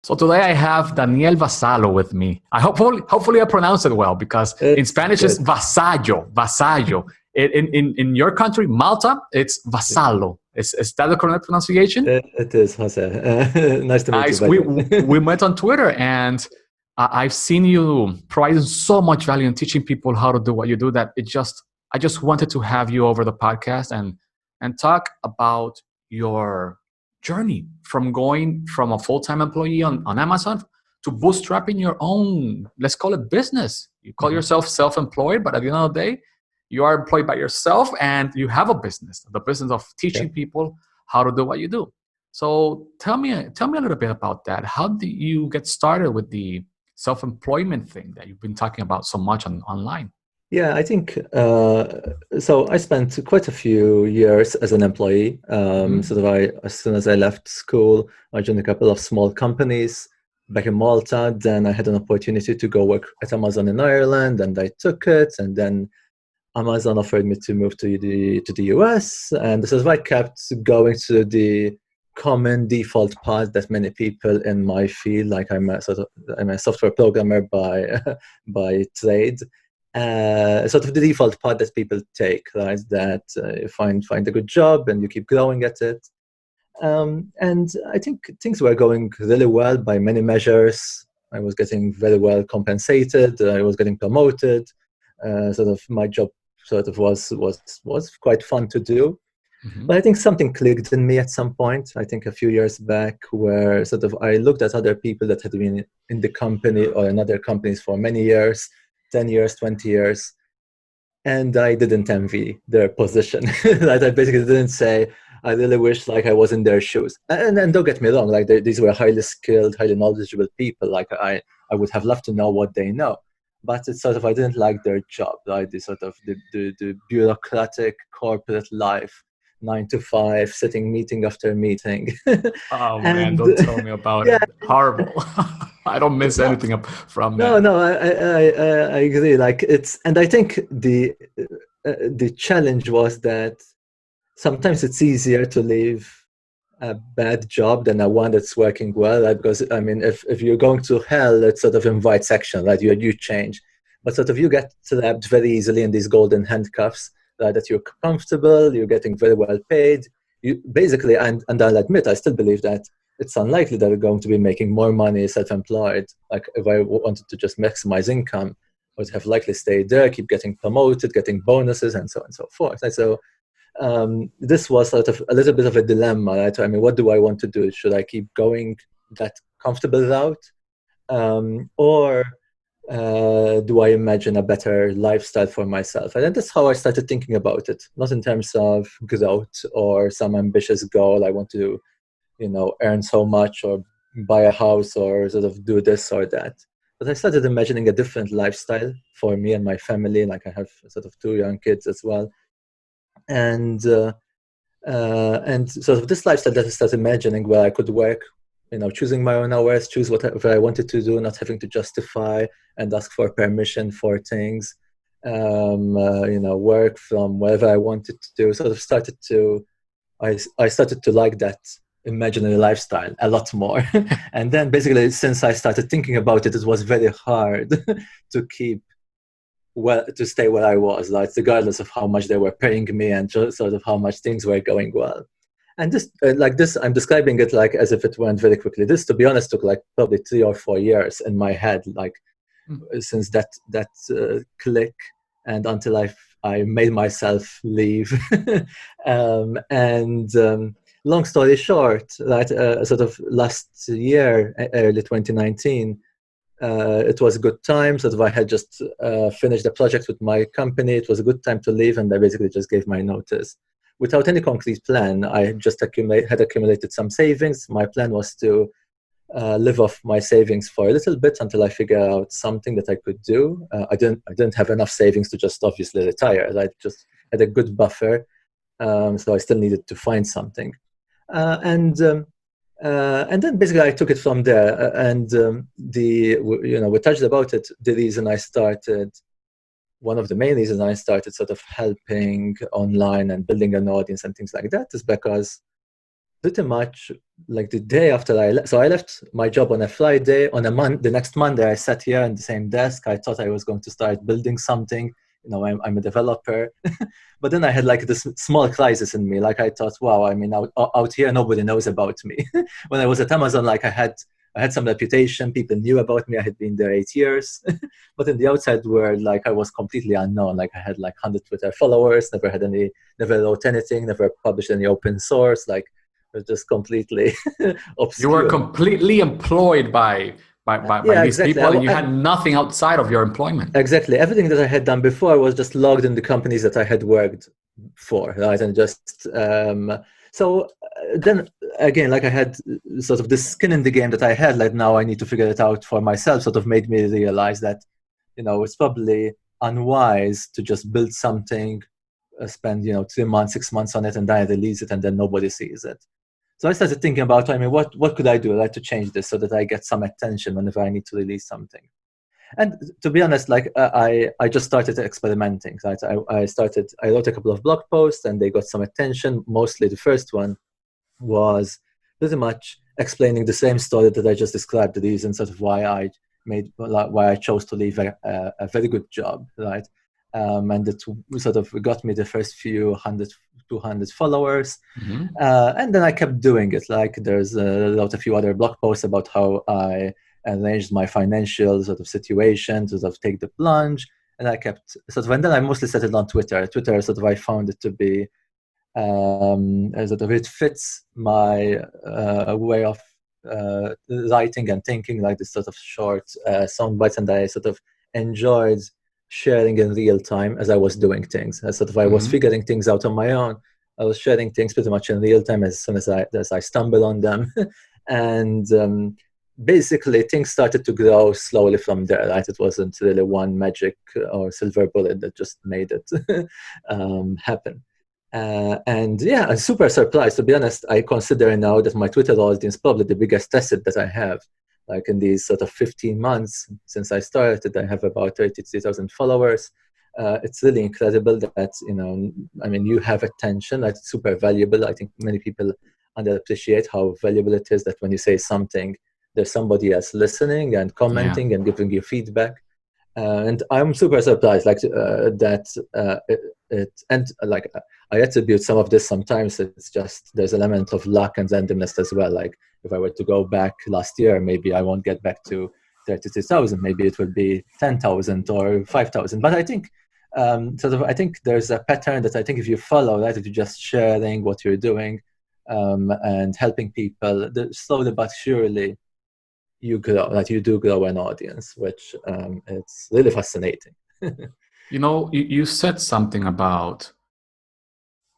So today I have Daniel Vassallo with me. Hopefully I pronounced it well because in It's Spanish it's good. Vassallo. In your country, Malta, it's Vassallo. Is that the correct pronunciation? It is, Jose. Nice to meet you, Nice. by We the way. we met on Twitter, and I've seen you providing so much value in teaching people how to do what you do that I just wanted to have you over the podcast and talk about your journey from going from a full-time employee on Amazon to bootstrapping your own, let's call it business. You call Mhm. yourself self-employed, but at the end of the day, you are employed by yourself and you have a business, the business of Yeah. teaching people how to do what you do. So tell me a little bit about that. How did you get started with the self-employment thing that you've been talking about so much online? Yeah, I think so. I spent quite a few years as an employee. Mhm. Sort of, as soon as I left school, I joined a couple of small companies back in Malta. Then I had an opportunity to go work at Amazon in Ireland, and I took it. And then Amazon offered me to move to the US, and this is why I kept going to the common default path that many people in my field, like I'm a software programmer by by trade, sort of the default path that people take, right? That you find a good job and you keep growing at it. And I think things were going really well by many measures. I was getting very well compensated. I was getting promoted. Sort of my job sort of was quite fun to do. But I Mhm. think something clicked in me at some point. I think a few years back, where sort of I looked at other people that had been in the company or in other companies for many years, 10 years, 20 years, and I didn't envy their position. Like I basically didn't say, I really wish like I was in their shoes. And don't get me wrong, like these were highly skilled, highly knowledgeable people. Like I would have loved to know what they know. But it's sort of I didn't like their job, right? The sort of the bureaucratic corporate life, 9 to 5, sitting meeting after meeting, Oh man, and don't tell me about it. yeah, Horrible. I don't miss no, anything from no, that. no, I agree. Like it's, and I think the challenge was that sometimes it's easier to leave a bad job than a one that's working well. Right? Because I mean, if you're going to hell, it sort of invites action, right? You change, but sort of you get trapped very easily in these golden handcuffs. That you're comfortable, you're getting very well paid. You basically, and I'll admit, I still believe that it's unlikely that we're going to be making more money self-employed. Like if I wanted to just maximize income, I would have likely stayed there, keep getting promoted, getting bonuses, and so on and so forth. And so this was sort of a little bit of a dilemma, right? I mean, what do I want to do? Should I keep going that comfortable route, or do I imagine a better lifestyle for myself? And that's how I started thinking about it, not in terms of growth or some ambitious goal. I want to, earn so much or buy a house or sort of do this or that. But I started imagining a different lifestyle for me and my family. Like I have sort of 2 young kids as well, and and sort of this lifestyle that I started imagining where I could work, choosing my own hours, choose whatever I wanted to do, not having to justify and ask for permission for things, work from wherever I wanted to do. Sort of I started to like that imaginary lifestyle a lot more. And then basically, since I started thinking about it, it was very hard to keep to stay where I was, like regardless of how much they were paying me and just sort of how much things were going well. And this, like this, I'm describing it like as if it went very quickly. This, to be honest, took like probably 3 or 4 years in my head, like since that click and until I made myself leave. And long story short, that sort of last year, early 2019, it was a good time. Sort of, I had just finished the project with my company. It was a good time to leave, and I basically just gave my notice without any concrete plan. I just had accumulated some savings. My plan was to live off my savings for a little bit until I figure out something that I could do. I didn't have enough savings to just obviously retire. I just had a good buffer, so I still needed to find something. And then basically I took it from there. And we touched about it. One of the main reasons I started sort of helping online and building an audience and things like that is because pretty much like the day after I left. So I left my job on a Friday. On the next Monday, I sat here in the same desk. I thought I was going to start building something. I'm a developer. But then I had like this small crisis in me. Like I thought, wow, I mean, out here, nobody knows about me. When I was at Amazon, like I had some reputation. People knew about me. I had been there 8 years. But in the outside world, like I was completely unknown. Like I had like 100 Twitter followers, never wrote anything, never published any open source. Like it was just completely You were obscure. completely employed by Yeah, these exactly. people, and you had nothing outside of your employment. Exactly. Everything that I had done before was just logged in the companies that I had worked for, right? And just so then again, like I had sort of this skin in the game that I had, like now I need to figure it out for myself, sort of made me realize that, it's probably unwise to just build something, spend, 3 months, 6 months on it and then release it and then nobody sees it. So I started thinking about, I mean, what could I do like to change this so that I get some attention whenever I need to release something? And to be honest, like I just started experimenting. Right? I wrote a couple of blog posts and they got some attention. Mostly the first one was pretty much explaining the same story that I just described, the reason sort of why I chose to leave a very good job, right? And it sort of got me the first few 200 followers. Mm-hmm. And then I kept doing it. Like there's a few other blog posts about how I arranged my financial sort of situation to sort of take the plunge. And I kept sort of, and then I mostly settled on Twitter. Twitter sort of, I found it to be sort of, it fits my way of writing and thinking, like this sort of short sound bites, and I sort of enjoyed sharing in real time as I was doing things. As sort of I was Mm-hmm. figuring things out on my own. I was sharing things pretty much in real time as soon as I stumbled on them, and basically things started to grow slowly from there. Right, it wasn't really one magic or silver bullet that just made it happen. And yeah, I'm super surprised. To be honest, I consider now that my Twitter audience is probably the biggest asset that I have. Like in these sort of 15 months since I started, I have about 33,000 followers. It's really incredible that, I mean, you have attention. That's super valuable. I think many people underappreciate how valuable it is that when you say something, there's somebody else listening and Yeah. commenting and giving you feedback. And I'm super surprised, like that and like I attribute some of this. Sometimes it's just there's an element of luck and randomness as well. Like if I were to go back last year, maybe I won't get back to 32,000. Maybe it will be 10,000 or 5,000. But I think I think there's a pattern that I think if you follow, right, if you're just sharing what you're doing and helping people, slowly but surely you grow, that you do grow an audience, which it's really fascinating. You said something about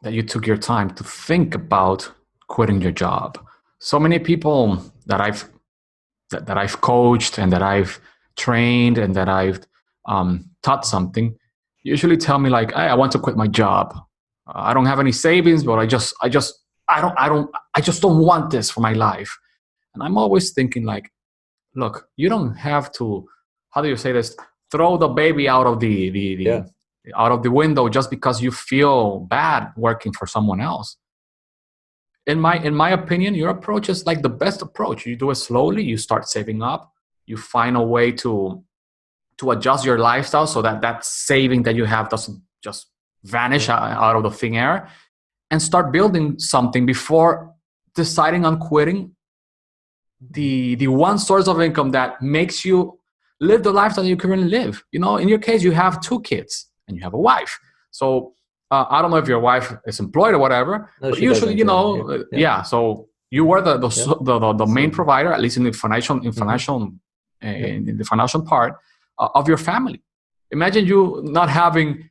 that you took your time to think about quitting your job. So many people that I've coached and that I've trained and that I've taught something usually tell me like, hey, I want to quit my job. I don't have any savings, but I just don't want this for my life. And I'm always thinking like, look, you don't have to, how do you say this? Throw the baby out of Yeah. the out of the window just because you feel bad working for someone else. In my opinion, your approach is like the best approach. You do it slowly, you start saving up, you find a way to adjust your lifestyle so that that saving that you have doesn't just vanish Yeah. out of the thin air, and start building something before deciding on quitting the one source of income that makes you live the lifestyle you currently live. In your case, you have 2 kids and you have a wife. So I don't know if your wife is employed or whatever, No, but she usually, doesn't. Yeah. Yeah. Yeah. yeah. So you were Yeah. the main So. provider, at least in the Mhm. Yeah. in the financial part of your family. Imagine you not having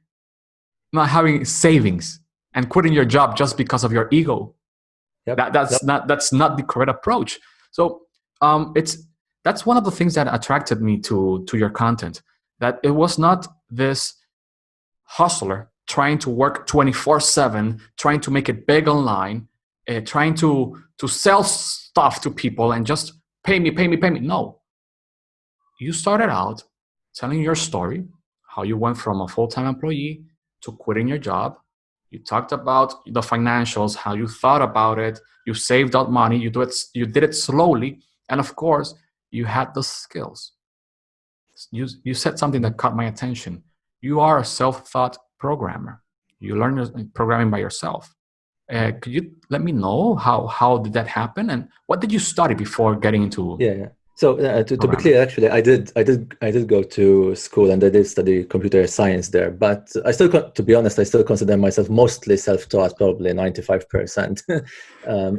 savings and quitting your job just because of your ego. Yep. That's not the correct approach. So it's that's one of the things that attracted me to your content. That it was not this hustler trying to work 24/7, trying to make it big online, trying to sell stuff to people and just pay me, pay me, pay me. No, you started out telling your story, how you went from a full-time employee to quitting your job, You talked about the financials, how you thought about it. You saved out money. You did it slowly, and of course, you had the skills. You said something that caught my attention. You are a self-taught programmer. You learned programming by yourself. Could you let me know how did that happen, and what did you study before getting into Yeah, yeah. So to be programming? clear, actually, I did go to school and I did study computer science there. But to be honest, I still consider myself mostly self-taught, probably 95%.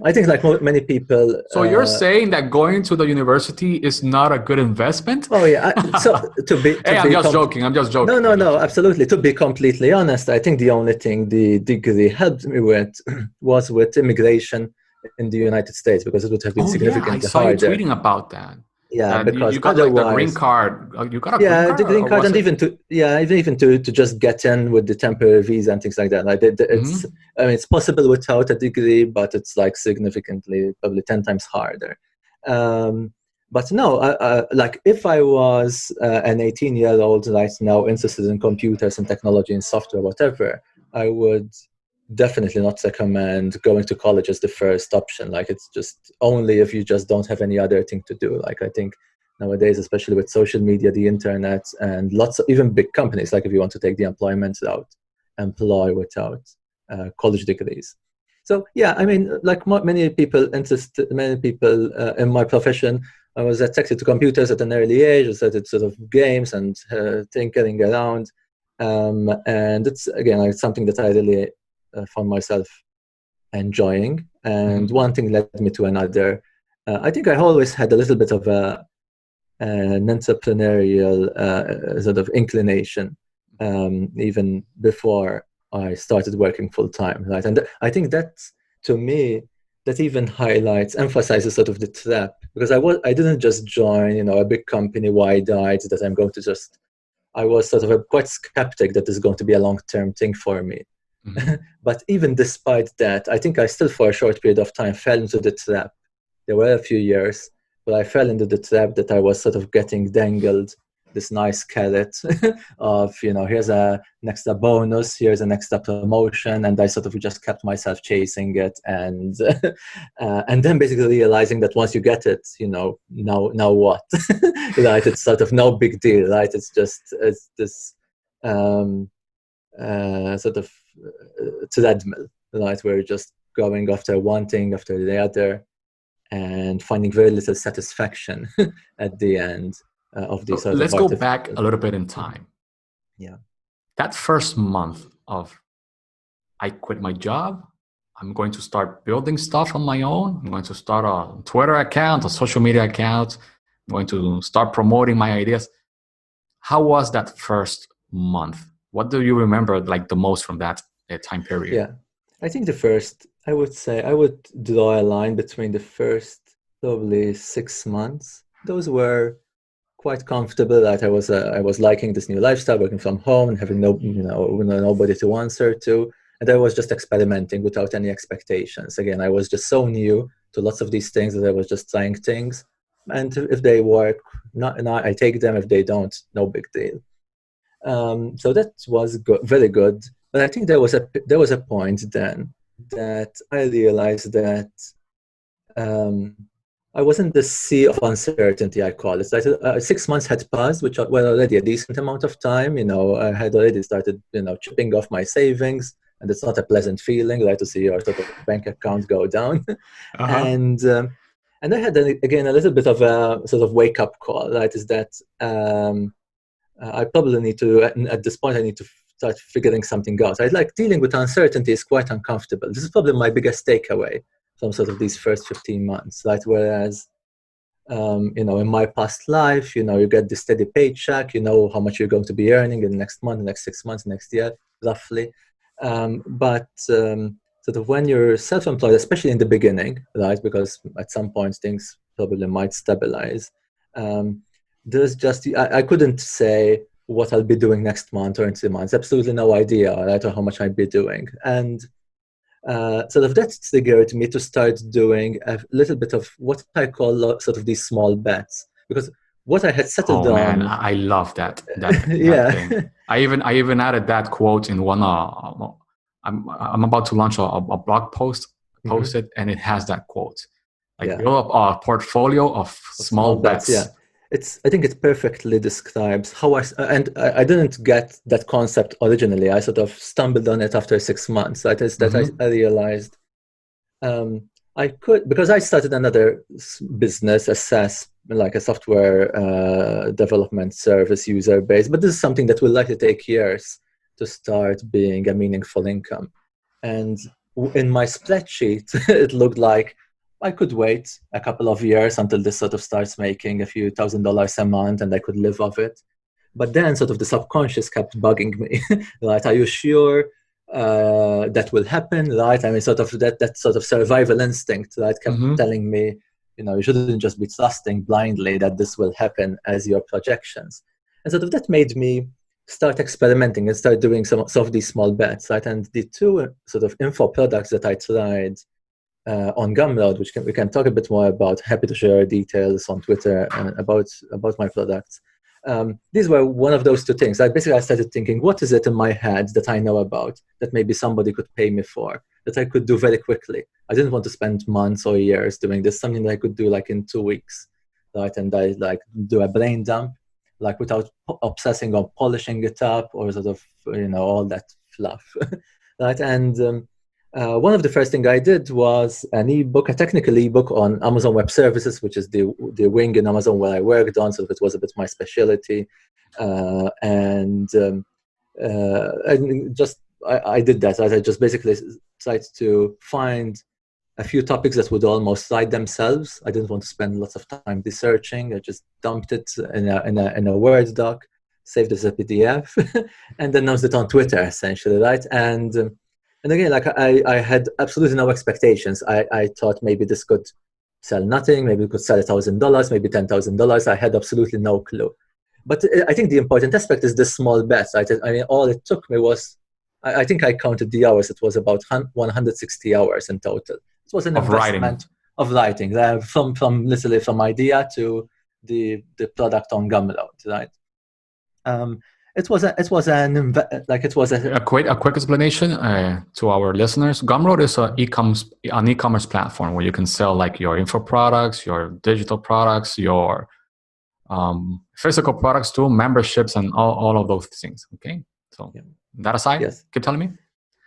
I think like many people. So you're saying that going to the university is not a good investment? Oh yeah. So to be to Hey, I'm be just com- joking. I'm just no, joking. no, I'm just no, joking. absolutely. To be completely honest, I think the only thing the degree helped me with was with immigration in the United States, because it would have been Oh yeah, I significantly saw you harder. tweeting about that. Yeah, That because you got like the green otherwise, card. You got a green yeah, card, the green or card, was and it? even to just get in with the temporary visa and things like that. Like it's, Mm-hmm. I mean, it's possible without a degree, but it's like significantly, probably 10 times harder. Um, but no, like if I was an 18-year-old right now interested in computers and technology and software, whatever, I would definitely not recommend going to college as the first option. Like it's just only if you just don't have any other thing to do. Like I think nowadays, especially with social media, the internet, and lots of even big companies, like if you want to take the employment route, employ without college degrees. So yeah, I mean, like many people in my profession, I was attracted to computers at an early age. I started sort of games and tinkering around, and it's again like something that I really found myself enjoying. And Mm-hmm. one thing led me to another. I think I always had a little bit of an entrepreneurial sort of inclination, even before I started working full time, right? And I think that, to me, that even emphasizes sort of the trap, because I didn't just join, a big company wide-eyed that I'm going to just. I was sort of quite skeptic that this is going to be a long-term thing for me. Mm-hmm. But even despite that, I think I still, for a short period of time, fell into the trap. There were a few years where I fell into the trap that I was sort of getting dangled this nice carrot of, here's an extra bonus, here's an extra promotion, and I sort of just kept myself chasing it, and then basically realizing that once you get it, now what, right? It's sort of no big deal, right? It's this um, sort of treadmill, right? Where you're just going after one thing after the other and finding very little satisfaction at the end of the So sort of let's go back artificial. a little bit in time. Yeah. That first month of I quit my job. I'm going to start building stuff on my own. I'm going to start a Twitter account, a social media account. I'm going to start promoting my ideas. How was that first month? What do you remember like the most from that time period? Yeah. I think I would say, I would draw a line between the first probably 6 months. Those were quite comfortable. That I was liking this new lifestyle, working from home and having nobody to answer to, and I was just experimenting without any expectations. Again, I was just so new to lots of these things that I was just trying things, and if they work, not I take them. If they don't, no big deal. So that was good, very good. But I think there was a point then that I realized that um, I was in the sea of uncertainty, I call it. So 6 months had passed, which were already a decent amount of time. I had already started, chipping off my savings, and it's not a pleasant feeling, right, to see your sort of bank account go down. Uh-huh. and and I had again a little bit of a sort of wake up call, right? Is that I probably need to, at this point, I need to start figuring something out. I like dealing with uncertainty is quite uncomfortable. This is probably my biggest takeaway from sort of these first 15 months, right? Whereas, in my past life, you get the steady paycheck, you know how much you're going to be earning in the next month, the next 6 months, next year, roughly. But sort of when you're self-employed, especially in the beginning, right? Because at some point things probably might stabilize. Um, there's just I couldn't say what I'll be doing next month or in 2 months. Absolutely no idea, right, or how much I'd be doing. And sort of that triggered me to start doing a little bit of what I call sort of these small bets, because what I had settled Oh man, on, I love that yeah, thing. I even added that quote in one I'm about to launch a blog post, post it, and it has that quote. Like build up a portfolio of small bets. Yeah. I think it perfectly describes how I didn't get that concept originally. I sort of stumbled on it after 6 months. I realized I could, because I started another business, like a software development service user base, but this is something that will likely take years to start being a meaningful income. And in my spreadsheet, it looked like I could wait a couple of years until this sort of starts making a few $1,000s a month and I could live off it. But then sort of the subconscious kept bugging me, right? Are you sure that will happen, right? I mean, sort of that sort of survival instinct, right, kept telling me, you shouldn't just be trusting blindly that this will happen as your projections. And sort of that made me start experimenting and start doing some of these small bets, right? And the two sort of info products that I tried on Gumroad, which we can talk a bit more about. Happy to share details on Twitter about my products. These were one of those two things. I started thinking, what is it in my head that I know about that maybe somebody could pay me for, that I could do very quickly? I didn't want to spend months or years doing this, something that I could do like in 2 weeks, right? And I like do a brain dump, like without obsessing on polishing it up or sort of, all that fluff, right? And one of the first things I did was an ebook, a technical ebook on Amazon Web Services, which is the wing in Amazon where I worked on, so it was a bit my specialty. And just I did that. I just basically tried to find a few topics that would almost write themselves. I didn't want to spend lots of time researching. I just dumped it in a Word doc, saved it as a PDF, and announced it on Twitter, essentially, right? And again, like I had absolutely no expectations. I thought maybe this could sell nothing, maybe it could sell $1,000, maybe $10,000. I had absolutely no clue. But I think the important aspect is the small bets. I mean, all it took me was, I think I counted the hours. It was about 160 hours in total. It was an investment of writing, from literally from idea to the product on Gumroad, right? It was a quick explanation to our listeners. Gumroad is an e-commerce platform where you can sell like your info products, your digital products, your physical products too, memberships, and all of those things. Okay, so that aside, yes. Keep telling me.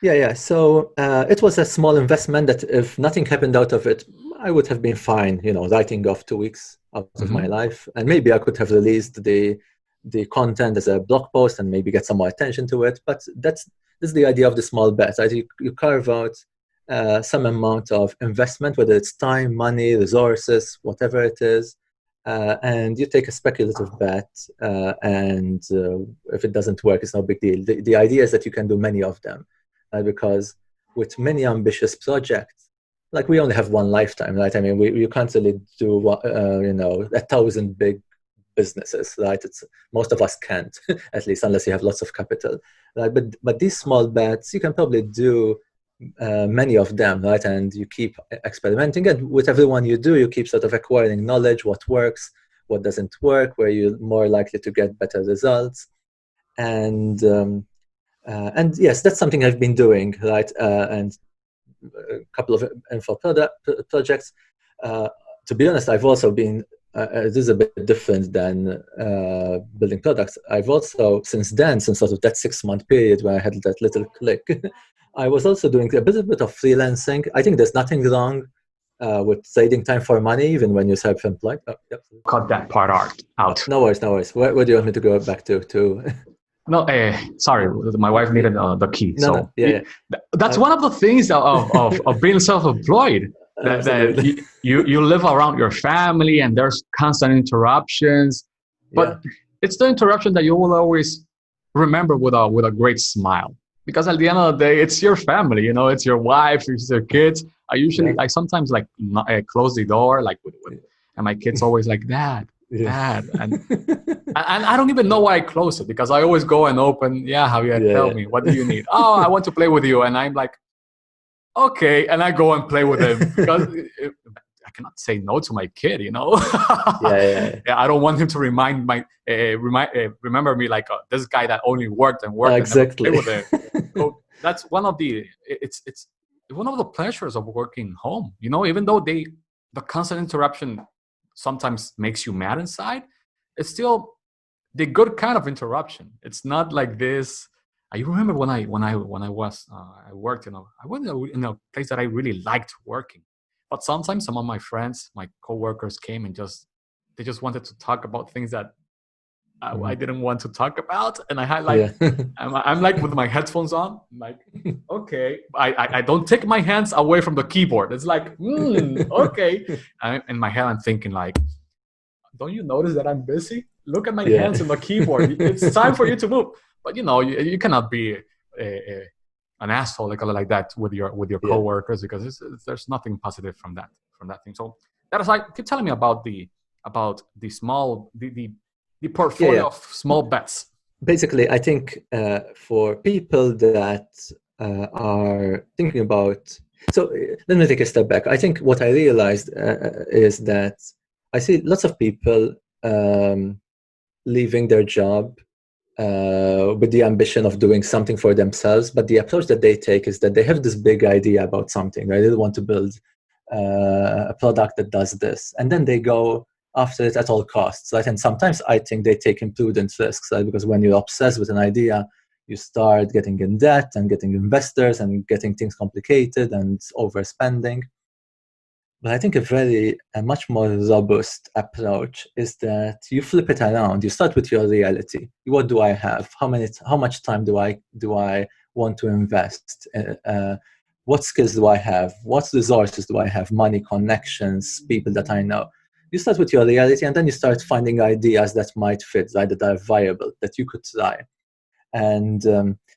Yeah. So it was a small investment that if nothing happened out of it, I would have been fine, writing off 2 weeks out of my life, and maybe I could have released the content as a blog post and maybe get some more attention to it. But this is the idea of the small bet. You carve out some amount of investment, whether it's time, money, resources, whatever it is, and you take a speculative bet, and if it doesn't work, it's no big deal. The idea is that you can do many of them, because with many ambitious projects, like we only have one lifetime, right? I mean, you can't really do 1,000 big businesses, right? Most of us can't, at least unless you have lots of capital, right? But these small bets, you can probably do many of them, right? And you keep experimenting, and with everyone you do, you keep sort of acquiring knowledge, what works, what doesn't work, where you're more likely to get better results. And yes, that's something I've been doing, right? And a couple of info projects. To be honest, I've also been this is a bit different than building products. I've also, since sort of that 6-month period where I had that little click, I was also doing a bit of freelancing. I think there's nothing wrong with trading time for money, even when you're self-employed. Cut that part out. No worries. Where do you want me to go back to? No, sorry, my wife needed the key. Yeah. That's one of the things of being self-employed. That you live around your family and there's constant interruptions, but it's the interruption that you will always remember with a great smile, because at the end of the day, it's your family, it's your wife, it's your kids. I sometimes like close the door, like and my kids always like, Dad, and I don't even know why I close it, because I always go and open. Javier, tell me, what do you need? Oh, I want to play with you, and I'm like, okay, and I go and play with him, because I cannot say no to my kid, I don't want him to remember me like this guy that only worked and exactly. And never played with him. That's one of it's one of the pleasures of working home. You know, even though the constant interruption sometimes makes you mad inside, it's still the good kind of interruption. It's not like this. I remember I worked I went in a place that I really liked working, but sometimes some of my friends, my coworkers came and they just wanted to talk about things that I didn't want to talk about, and I had like Yeah. I'm like with my headphones on, I'm like, okay, I don't take my hands away from the keyboard. It's like, okay, in my head I'm thinking like, don't you notice that I'm busy? Look at my Yeah. hands on the keyboard. It's time for you to move. But you know, you cannot be an asshole like that with your Yeah. coworkers, because there's nothing positive from that thing. So that is like, keep telling me about the small the Yeah. portfolio Yeah. of small bets. Basically, I think for people that are thinking about, so let me take a step back. I think what I realized is that I see lots of people leaving their job with the ambition of doing something for themselves, but the approach that they take is that they have this big idea about something, right? They want to build a product that does this, and then they go after it at all costs, right? And sometimes I think they take imprudent risks, right? Because when you're obsessed with an idea, you start getting in debt and getting investors and getting things complicated and overspending. But I think a much more robust approach is that you flip it around. You start with your reality. What do I have? How much time do I want to invest? What skills do I have? What resources do I have? Money, connections, people that I know. You start with your reality, and then you start finding ideas that might fit, right? That are viable, that you could try. And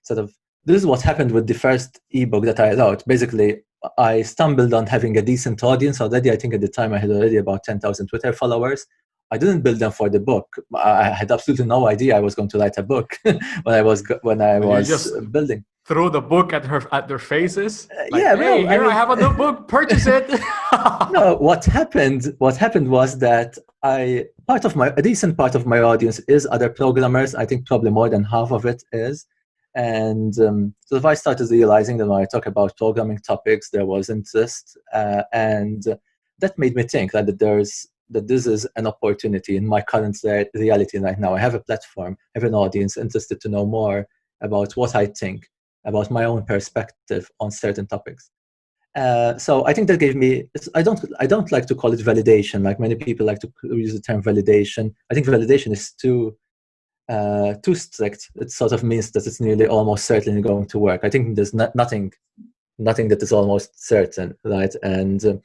sort of this is what happened with the first ebook that I wrote. Basically, I stumbled on having a decent audience already. I think at the time I had already about 10,000 Twitter followers. I didn't build them for the book. I had absolutely no idea I was going to write a book when I You was just building. threw the book at their faces, like, Yeah, hey, no, I here I mean, have a new book, purchase it. no. What happened was that a decent part of my audience is other programmers. I think probably more than half of it is. And so if I started realizing that when I talk about programming topics, there was interest, and that made me think that this is an opportunity in my current reality right now. I have a platform, I have an audience interested to know more about what I think, about my own perspective on certain topics. So I think that gave me. I don't like to call it validation. Like many people like to use the term validation. I think validation is too strict. It sort of means that it's nearly almost certainly going to work. I think there's nothing that is almost certain, right? And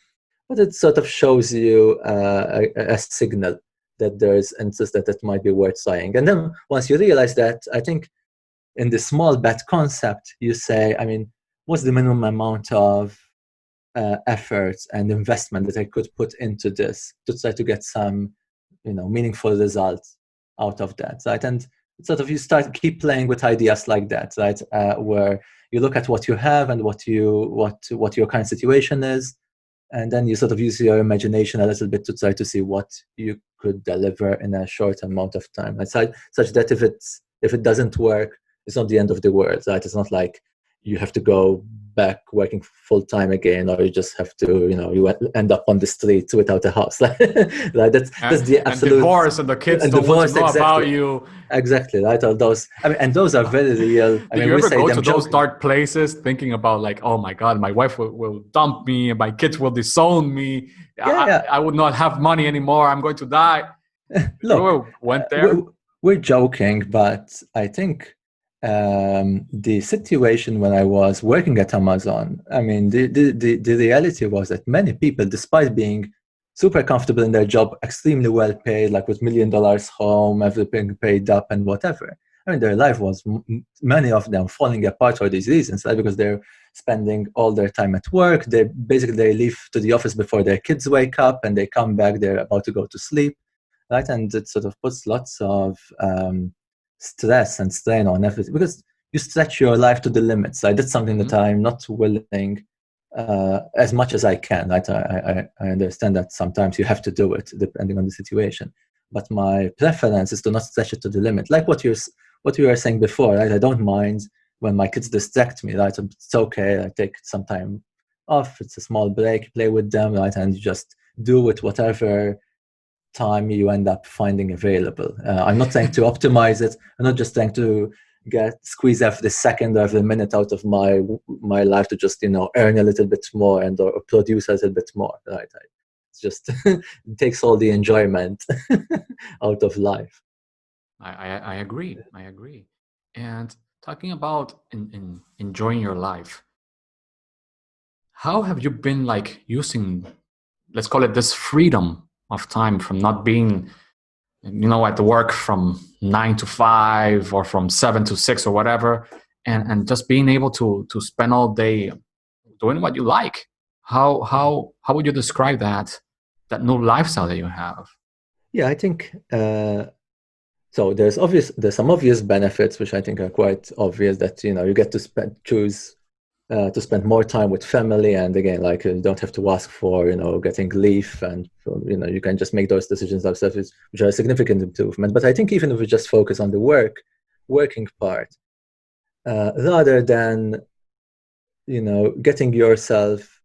but it sort of shows you a signal that there's interest, that it might be worth trying. And then once you realize that, I think in the small bet concept, you say, I mean, what's the minimum amount of effort and investment that I could put into this to try to get some, meaningful results out of that, right? And sort of you keep playing with ideas like that, right? Where you look at what you have and what your current situation is, and then you sort of use your imagination a little bit to try to see what you could deliver in a short amount of time. And such that if it doesn't work, it's not the end of the world, right? It's not like you have to go back working full time again, or you just have to, you end up on the streets without a house. Right? That's the and absolute. divorce, and the kids And don't want to divorce, know about exactly. you. Exactly, right? All those. I mean, and those are very real. I Did mean, you we ever say go them to those joking. dark places thinking about like, oh my God, my wife will dump me and my kids will disown me. Yeah, yeah. I would not have money anymore. I'm going to die. Did you Look, ever went there? we're joking, but I think the situation when I was working at Amazon, I mean, the reality was that many people, despite being super comfortable in their job, extremely well paid, like with $1 million home, everything paid up and whatever. I mean, their life was many of them falling apart for these reasons, right? Because they're spending all their time at work. They leave to the office before their kids wake up, and they come back, they're about to go to sleep, right? And it sort of puts lots of stress and strain on everything, because you stretch your life to the limits. Right? That's something that I'm not willing, as much as I can. Right? I understand that sometimes you have to do it depending on the situation, but my preference is to not stretch it to the limit. Like what you were saying before, right? I don't mind when my kids distract me, right? It's okay. I take some time off. It's a small break, play with them, right? And you just do it whatever time you end up finding available. I'm not trying to optimize it. I'm not just trying to squeeze every second or every minute out of my life to just earn a little bit more and or produce a little bit more. Right? It's just it takes all the enjoyment out of life. I agree. I agree. And talking about enjoying your life, how have you been like using, let's call it this freedom of time from not being, at the work from 9 to 5 or from 7 to 6 or whatever, and just being able to spend all day doing what you like? How would you describe that new lifestyle that you have? Yeah, I think so. There's some obvious benefits which I think are quite obvious, that you get to choose to spend more time with family, and again, like you don't have to ask for getting leave, and you can just make those decisions yourself, which are a significant improvement. But I think even if we just focus on the working part, rather than getting yourself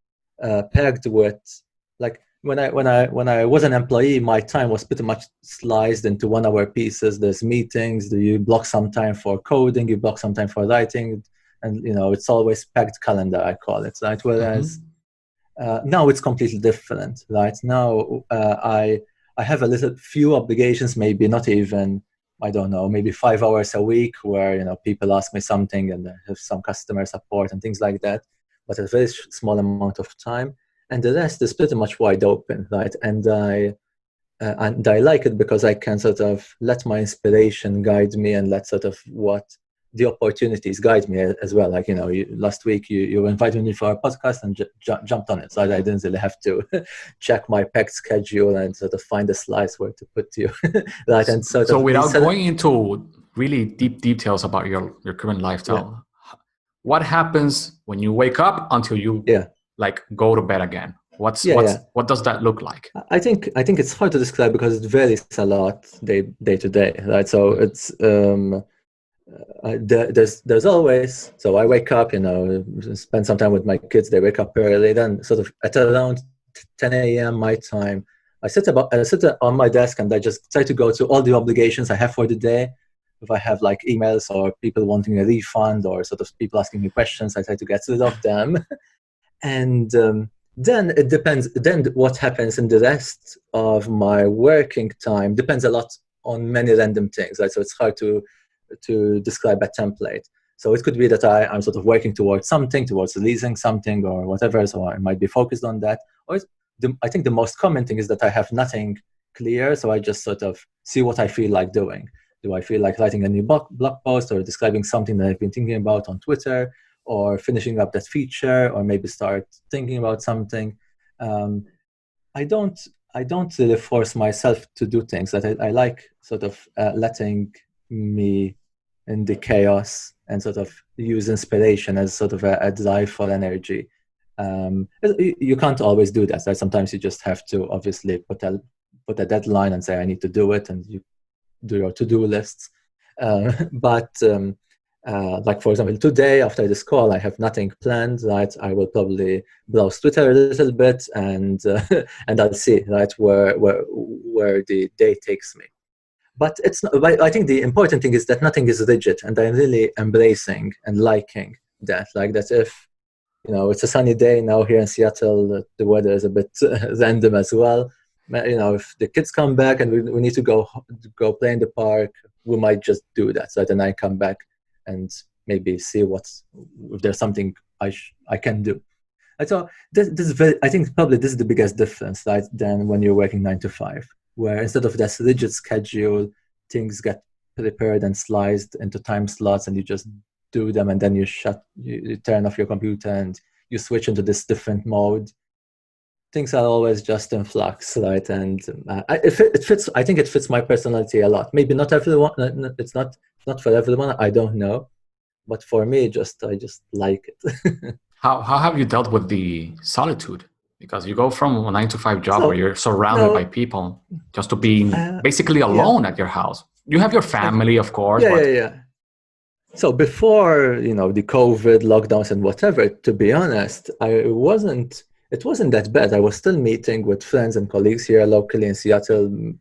pegged with, like when I was an employee, my time was pretty much sliced into 1 hour pieces. There's meetings, you block some time for coding, you block some time for writing, and it's always packed calendar, I call it, right? Whereas now it's completely different, right? Now I have a little few obligations, maybe not even, I don't know, maybe 5 hours a week where people ask me something and I have some customer support and things like that, but a very small amount of time, and the rest is pretty much wide open, right? And I like it because I can sort of let my inspiration guide me, and let sort of what the opportunities guide me as well. Like last week you invited me for a podcast and jumped on it, so I didn't really have to check my packed schedule and sort of find a slice where to put you. Right? And sort so of without going into really deep details about your current lifestyle, what happens when you wake up until you like go to bed again? What does that look like? I think it's hard to describe because it varies a lot day to day, right? So it's there's always, so I wake up, spend some time with my kids. They wake up early, then sort of at around 10 a.m. my time, I sit on my desk and I just try to go to all the obligations I have for the day. If I have like emails or people wanting a refund or sort of people asking me questions, I try to get rid of them. And then it depends. Then what happens in the rest of my working time depends a lot on many random things, right? So it's hard to describe a template. So it could be that I'm sort of working towards releasing something or whatever, so I might be focused on that. Or I think the most common thing is that I have nothing clear, so I just sort of see what I feel like doing. Do I feel like writing a new blog post, or describing something that I've been thinking about on Twitter, or finishing up that feature, or maybe start thinking about something? I don't really force myself to do things. That I like sort of letting me in the chaos and sort of use inspiration as sort of a drive for energy. You can't always do that. Right? Sometimes you just have to obviously put a deadline and say I need to do it, and you do your to-do lists. But like for example, today after this call, I have nothing planned. Right, I will probably browse Twitter a little bit, and and I'll see right where the day takes me. But it's not, I think the important thing is that nothing is rigid, and I'm really embracing and liking that. Like that, if it's a sunny day now here in Seattle, the weather is a bit random as well. If the kids come back and we need to go play in the park, we might just do that. So then I come back and maybe see if there's something I can do. And so this is I think probably this is the biggest difference, right, than when you're working 9 to 5, where instead of this rigid schedule, things get prepared and sliced into time slots, and you just do them, and then you turn off your computer and you switch into this different mode. Things are always just in flux, right? And it fits. I think it fits my personality a lot. Maybe not everyone. It's not for everyone. I don't know, but for me, I just like it. How have you dealt with the solitude? Because you go from a 9 to 5 job where you're surrounded by people just to being basically alone at your house. You have your family, of course. Yeah. So before, the COVID lockdowns and whatever, to be honest, it wasn't that bad. I was still meeting with friends and colleagues here locally in Seattle,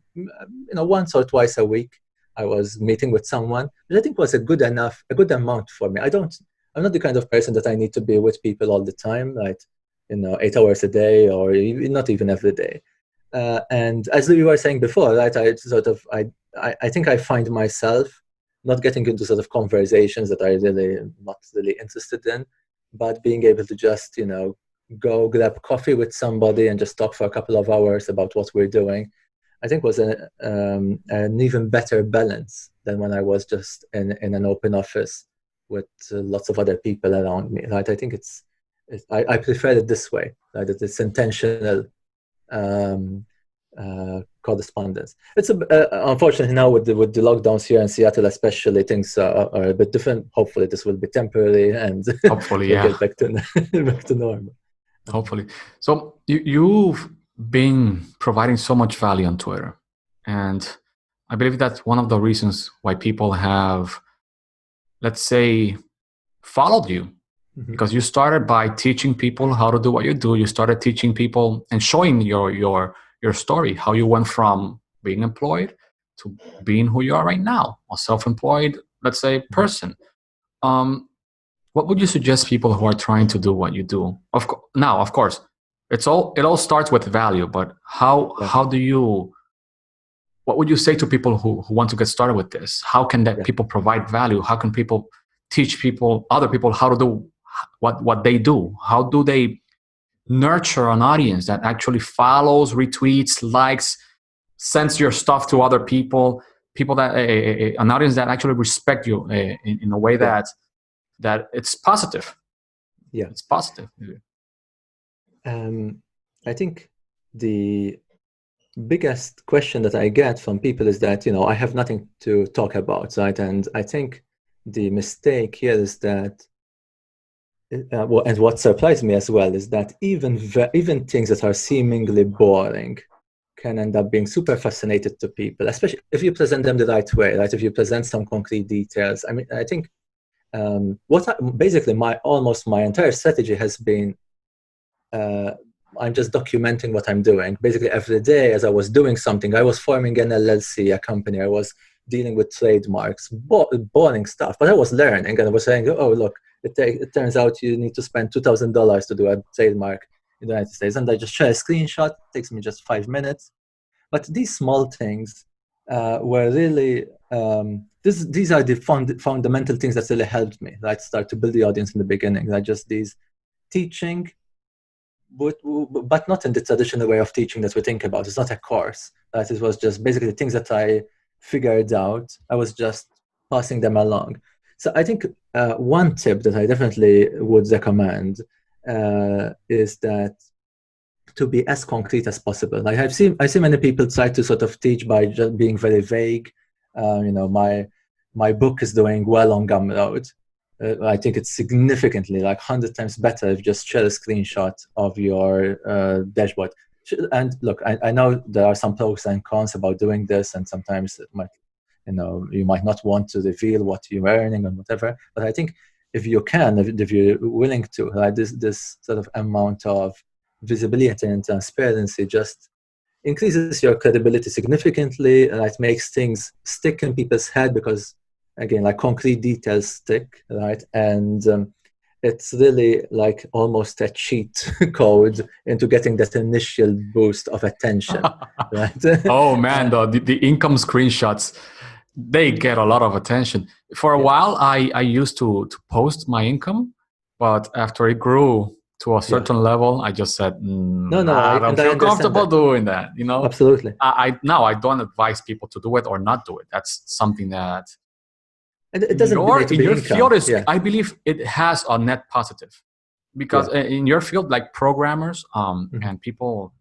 once or twice a week. I was meeting with someone, which I think was a good amount for me. I'm not the kind of person that I need to be with people all the time, right? 8 hours a day or not even every day. And as you were saying before, right, I think I find myself not getting into sort of conversations that I really not really interested in, but being able to just, go grab coffee with somebody and just talk for a couple of hours about what we're doing, I think was an even better balance than when I was just in an open office with lots of other people around me. Right? I think I prefer it this way, right? That it's intentional um, correspondence. It's unfortunately now with the lockdowns here in Seattle, especially, things are a bit different. Hopefully, this will be temporary and Hopefully, we'll yeah. get back to back to normal. Hopefully. So you've been providing so much value on Twitter. And I believe that's one of the reasons why people have, let's say, followed you. Mm-hmm. Because you started by teaching people how to do what you do. You started teaching people and showing your story, how you went from being employed to being who you are right now, a self-employed, let's say, person. What would you suggest people who are trying to do what you do? Now, of course, it all starts with value, but how do you? What would you say to people who want to get started with this? How can people provide value? How can people teach other people how to do what they do? How do they nurture an audience that actually follows, retweets, likes, sends your stuff to other people that an audience that actually respect you in a way that it's positive. Yeah, it's positive. I think the biggest question that I get from people is that, I have nothing to talk about, right? And I think the mistake here is that, and what surprised me as well is that even things that are seemingly boring can end up being super fascinating to people, especially if you present them the right way, right? If you present some concrete details. I mean, I think basically almost my entire strategy has been I'm just documenting what I'm doing. Basically, every day as I was doing something, I was forming an LLC, a company. I was dealing with trademarks, boring stuff. But I was learning, and I was saying, oh, look, it turns out you need to spend $2,000 to do a trademark in the United States. And I just share a screenshot. It takes me just 5 minutes. But these small things were really, these are the fundamental things that really helped me, right? Start to build the audience in the beginning. Like just these teaching, but not in the traditional way of teaching that we think about. It's not a course. Right? It was just basically the things that I figured out. I was just passing them along. So I think one tip that I definitely would recommend is that to be as concrete as possible. Like I see many people try to sort of teach by just being very vague. My book is doing well on Gumroad. I think it's significantly, like 100 times better if you just share a screenshot of your dashboard. And look, I know there are some pros and cons about doing this, and sometimes it might, you might not want to reveal what you're earning and whatever. But I think if you can, if you're willing to, right, this sort of amount of visibility and transparency just increases your credibility significantly, and it makes things stick in people's head because, again, like concrete details stick, right? And it's really like almost a cheat code into getting that initial boost of attention, right? Oh man, the income screenshots, they get a lot of attention. For a while, I used to post my income, but after it grew to a certain level, I just said, No, I don't I feel understand comfortable that. doing that. Absolutely. Now I don't advise people to do it or not do it. That's something that And it doesn't need to in be your income. field is, Yeah. I believe it has a net positive, because in your field, like programmers and people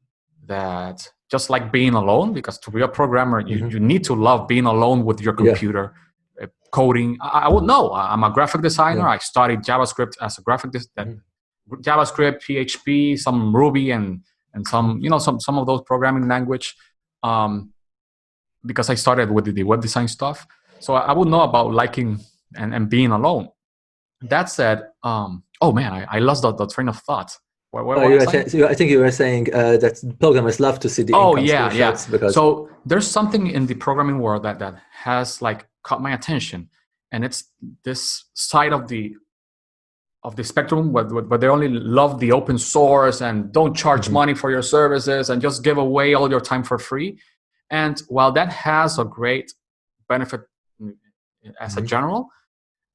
that just like being alone, because to be a programmer, you need to love being alone with your computer, coding. I would know. I'm a graphic designer. I studied JavaScript as a graphic designer. JavaScript, PHP, some Ruby, and some some of those programming language, because I started with the web design stuff. So I would know about liking and being alone. That said, oh man, I lost the train of thought. What Oh, was I saying? I think you were saying that programmers love to see the Oh income yeah, yeah. screenshots because. So there's something in the programming world that has like caught my attention, and it's this side of the spectrum where they only love the open source and don't charge Mhm. money for your services and just give away all your time for free. And while that has a great benefit as a Mhm. general,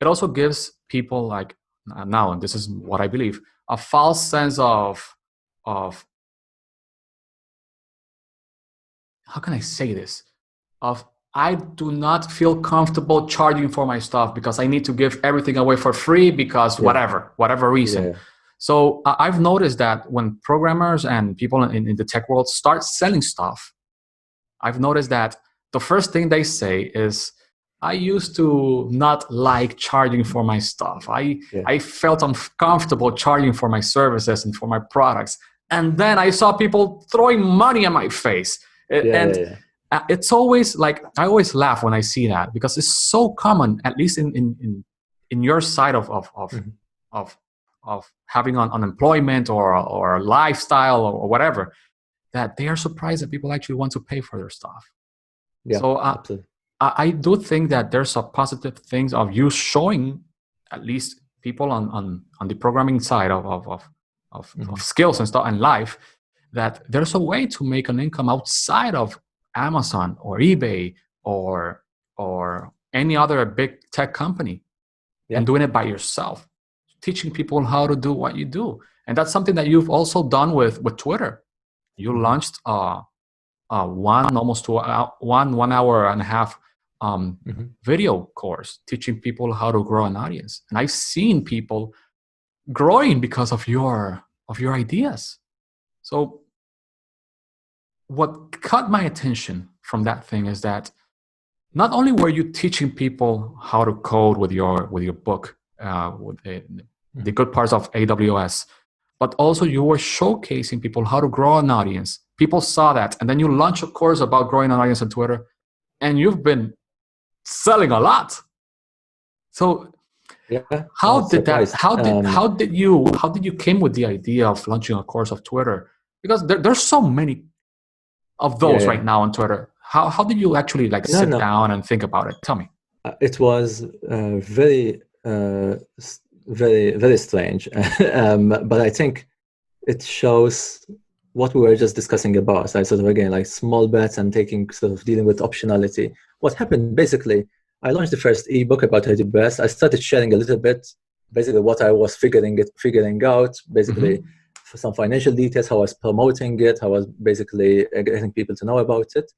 it also gives people like now, and this is what I believe, a false sense of how can I say this? Of I do not feel comfortable charging for my stuff because I need to give everything away for free because Yeah, whatever reason. yeah. So I've noticed that when programmers and people in the tech world start selling stuff, I've noticed that the first thing they say is, I used to not like charging for my stuff. Yeah, I felt uncomfortable charging for my services and for my products. And then I saw people throwing money at my face. yeah, yeah, And yeah. it's always like, I always laugh when I see that because it's so common, at least in your side Mhm. of, of having unemployment or a lifestyle or whatever, that they are surprised that people actually want to pay for their stuff. Yeah, So absolutely. I do think that there's a positive things of you showing at least people on the programming side of Mhm. skills and stuff and life, that there's a way to make an income outside of Amazon or eBay or any other big tech company, and Yeah. doing it by yourself, teaching people how to do what you do. And that's something that you've also done with Twitter. You Mhm. launched one almost 1 hour and a half Mhm. video course teaching people how to grow an audience, and I've seen people growing because of your ideas. So what caught my attention from that thing is that not only were you teaching people how to code with your book, with the Mhm. good parts of AWS, but also you were showcasing people how to grow an audience. People saw that, and then you launch a course about growing an audience on Twitter, and you've been selling a lot. So Yeah, I how was did that? surprised. How did you came with the idea of launching a course of Twitter? Because there's so many of Yeah, those right yeah. now on Twitter. How did you actually like No, sit no. down and think about it? Tell me. It was very strange. But I think it shows what we were just discussing about. I sort of again like small bets and taking sort of dealing with optionality. What happened basically? I launched the first ebook about AWS. I started sharing a little bit, basically what I was figuring out, basically Mm-hmm. for some financial details, how I was promoting it, how I was basically getting people to know about it.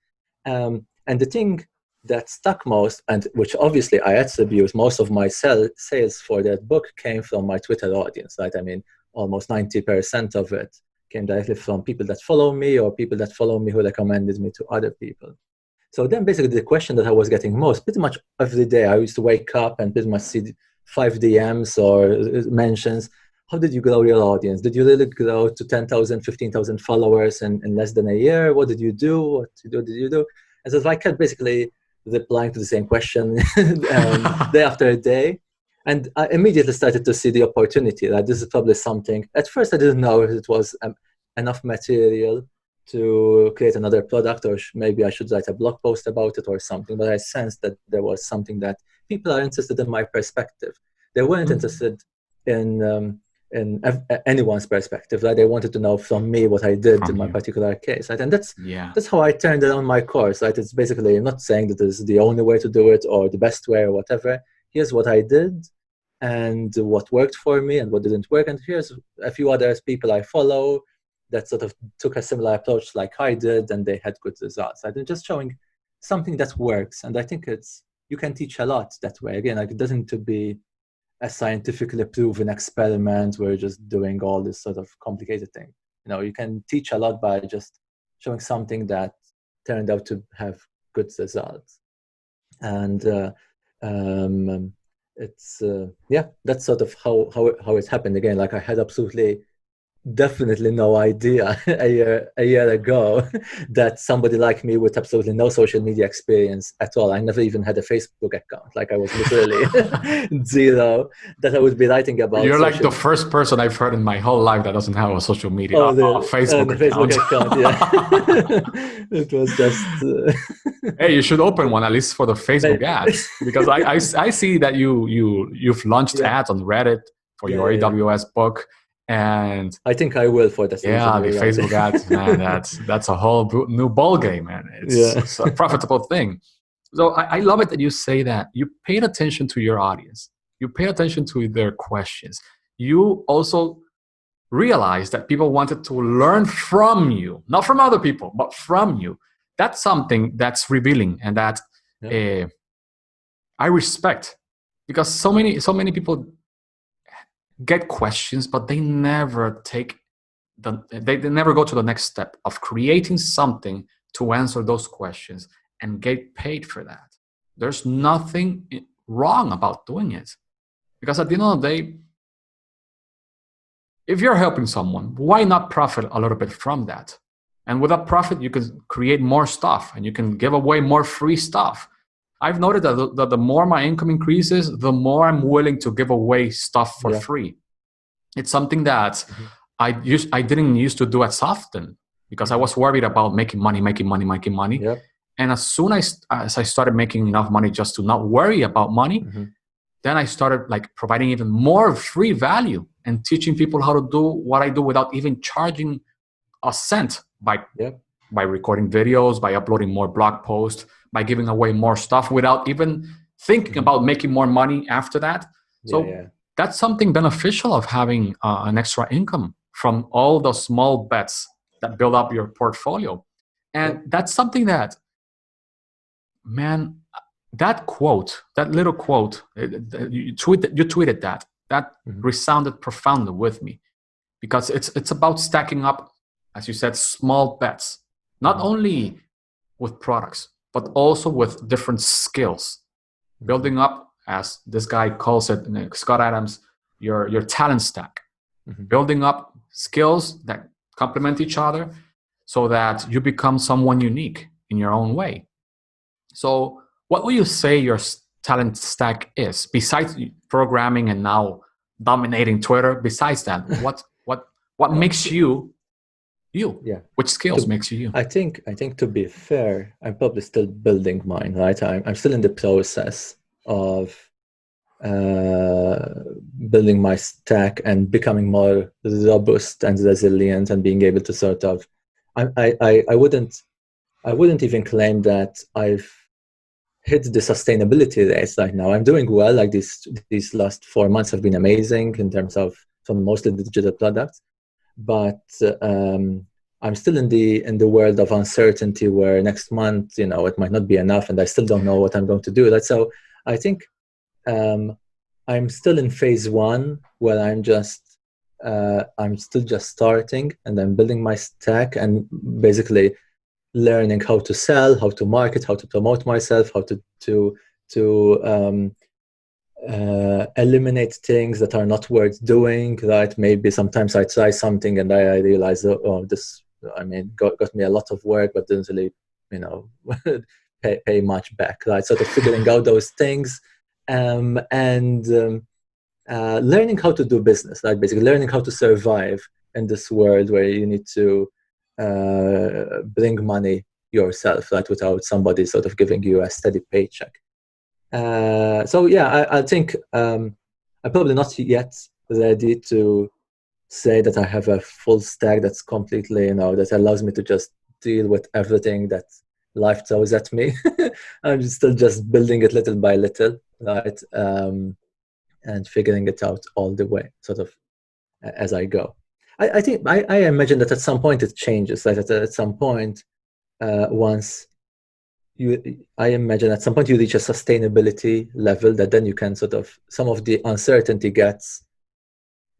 And the thing that stuck most, and which obviously I attribute most of my sales for that book, came from my Twitter audience, right? I mean, almost 90% of it came directly from people that follow me or people that follow me who recommended me to other people. So then basically the question that I was getting most, pretty much every day, I used to wake up and pretty much see 5 DMs or mentions. How did you grow your audience? Did you really grow to 10,000, 15,000 followers in less than a year? What did you do? Did you do? And so I kept basically replying to the same question day after day. And I immediately started to see the opportunity that this is probably something. At first, I didn't know if it was enough material to create another product, or maybe I should write a blog post about it or something. But I sensed that there was something that people are interested in my perspective. They weren't interested in anyone's perspective. Right? They wanted to know from me what I did in From my you. particular case. Right? And Yeah. that's how I turned around my course. Right? It's basically, I'm not saying that this is the only way to do it or the best way or whatever. Here's what I did and what worked for me and what didn't work. And here's a few other people I follow that sort of took a similar approach like I did, and they had good results. I think just showing something that works. And I think you can teach a lot that way. Again, like it doesn't need to be a scientifically proven experiment where you're just doing all this sort of complicated thing. You can teach a lot by just showing something that turned out to have good results. And it's yeah, that's sort of how it happened. Again, like I had absolutely definitely no idea a year ago that somebody like me with absolutely no social media experience at all. I never even had a Facebook account. Like I was literally zero, that I would be writing about You're like social. the first person I've heard in my whole life that doesn't have a social media, Oh, a the Facebook Facebook account. account, yeah. It was just Hey, you should open one at least for the Facebook maybe. ads, because I see that you've launched Yeah, ads on Reddit for yeah, your yeah, yeah. AWS book, and I think I will for this reason. yeah, the You're right. Facebook ads, man, that's a whole new ball game, man. Yeah, It's a profitable thing. So I love it that you say that you paid attention to your audience, you paid attention to their questions, you also realize that people wanted to learn from you, not from other people, but from you. That's something that's revealing, and that yeah, uh, I respect, because so many people get questions, but they never take they never go to the next step of creating something to answer those questions and get paid for that. There's nothing wrong about doing it, because at the end of the day, if you're helping someone, why not profit a little bit from that? And with that profit, you can create more stuff and you can give away more free stuff. I've noted that the more my income increases, the more I'm willing to give away stuff for yeah. free. It's something that Mhm, I didn't used to do as often, because I mhm. was worried about making money, making money, making money. Yeah. And as soon as I started making enough money just to not worry about money, Mhm. then I started like providing even more free value and teaching people how to do what I do without even charging a cent, Yeah. by recording videos, by uploading more blog posts, by giving away more stuff without even thinking Mhm. about making more money after that. Yeah. So Yeah. that's something beneficial of having an extra income from all the small bets that build up your portfolio. Yeah. And that's something that, man, that quote, that little quote, you tweeted that Mhm. resounded profoundly with me, because it's about stacking up, as you said, small bets, not Mhm. only with products, but also with different skills, Mhm. building up, as this guy calls it, Scott Adams, your talent stack, Mhm. building up skills that complement each other so that you become someone unique in your own way. So, what would you say your talent stack is, besides programming and now dominating Twitter? Besides that, what makes Okay. you you? Yeah. Which skills To, makes you you? I think to be fair, I'm probably still building mine, right? I'm still in the process of uh, building my stack and becoming more robust and resilient and being able to sort of. I wouldn't even claim that I've hit the sustainability race right now. I'm doing well. Like these last 4 months have been amazing in terms of from mostly the digital products, but I'm still in the world of uncertainty where next month, it might not be enough, and I still don't know what I'm going to do. Like, so I think um, I'm still in phase one where I'm still just starting and I'm building my stack and basically learning how to sell, how to market, how to promote myself, how to eliminate things that are not worth doing. Right? Maybe sometimes I try something and I realize, oh, this, I mean, got me a lot of work, but didn't really, you know, pay much back. Right? Sort of figuring out those things, and learning how to do business. Like basically learning how to survive in this world where you need to bring money yourself, right, without somebody sort of giving you a steady paycheck. So yeah, I think I'm probably not yet ready to say that I have a full stack that's completely, that allows me to just deal with everything that life throws at me. I'm still just building it little by little, right, and figuring it out all the way, sort of as I go. I think I imagine that at some point it changes. Like at some point, once I imagine at some point you reach a sustainability level that then you can sort of, some of the uncertainty gets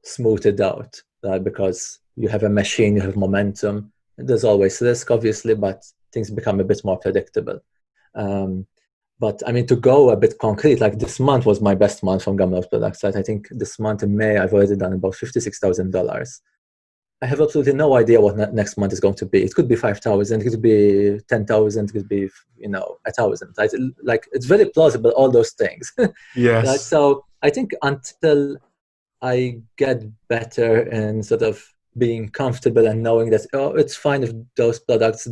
smoothed out, because you have a machine, you have momentum. There's always risk, obviously, but things become a bit more predictable. Um, but I mean, to go a bit concrete, like this month was my best month from Gumroad Products. Right? I think this month in May, I've already done about $56,000. I have absolutely no idea what next month is going to be. It could be 5,000, it could be 10,000, it could be 1,000. Right? Like it's very plausible, all those things. Right? Yes. So I think until I get better in sort of being comfortable and knowing that it's fine if those products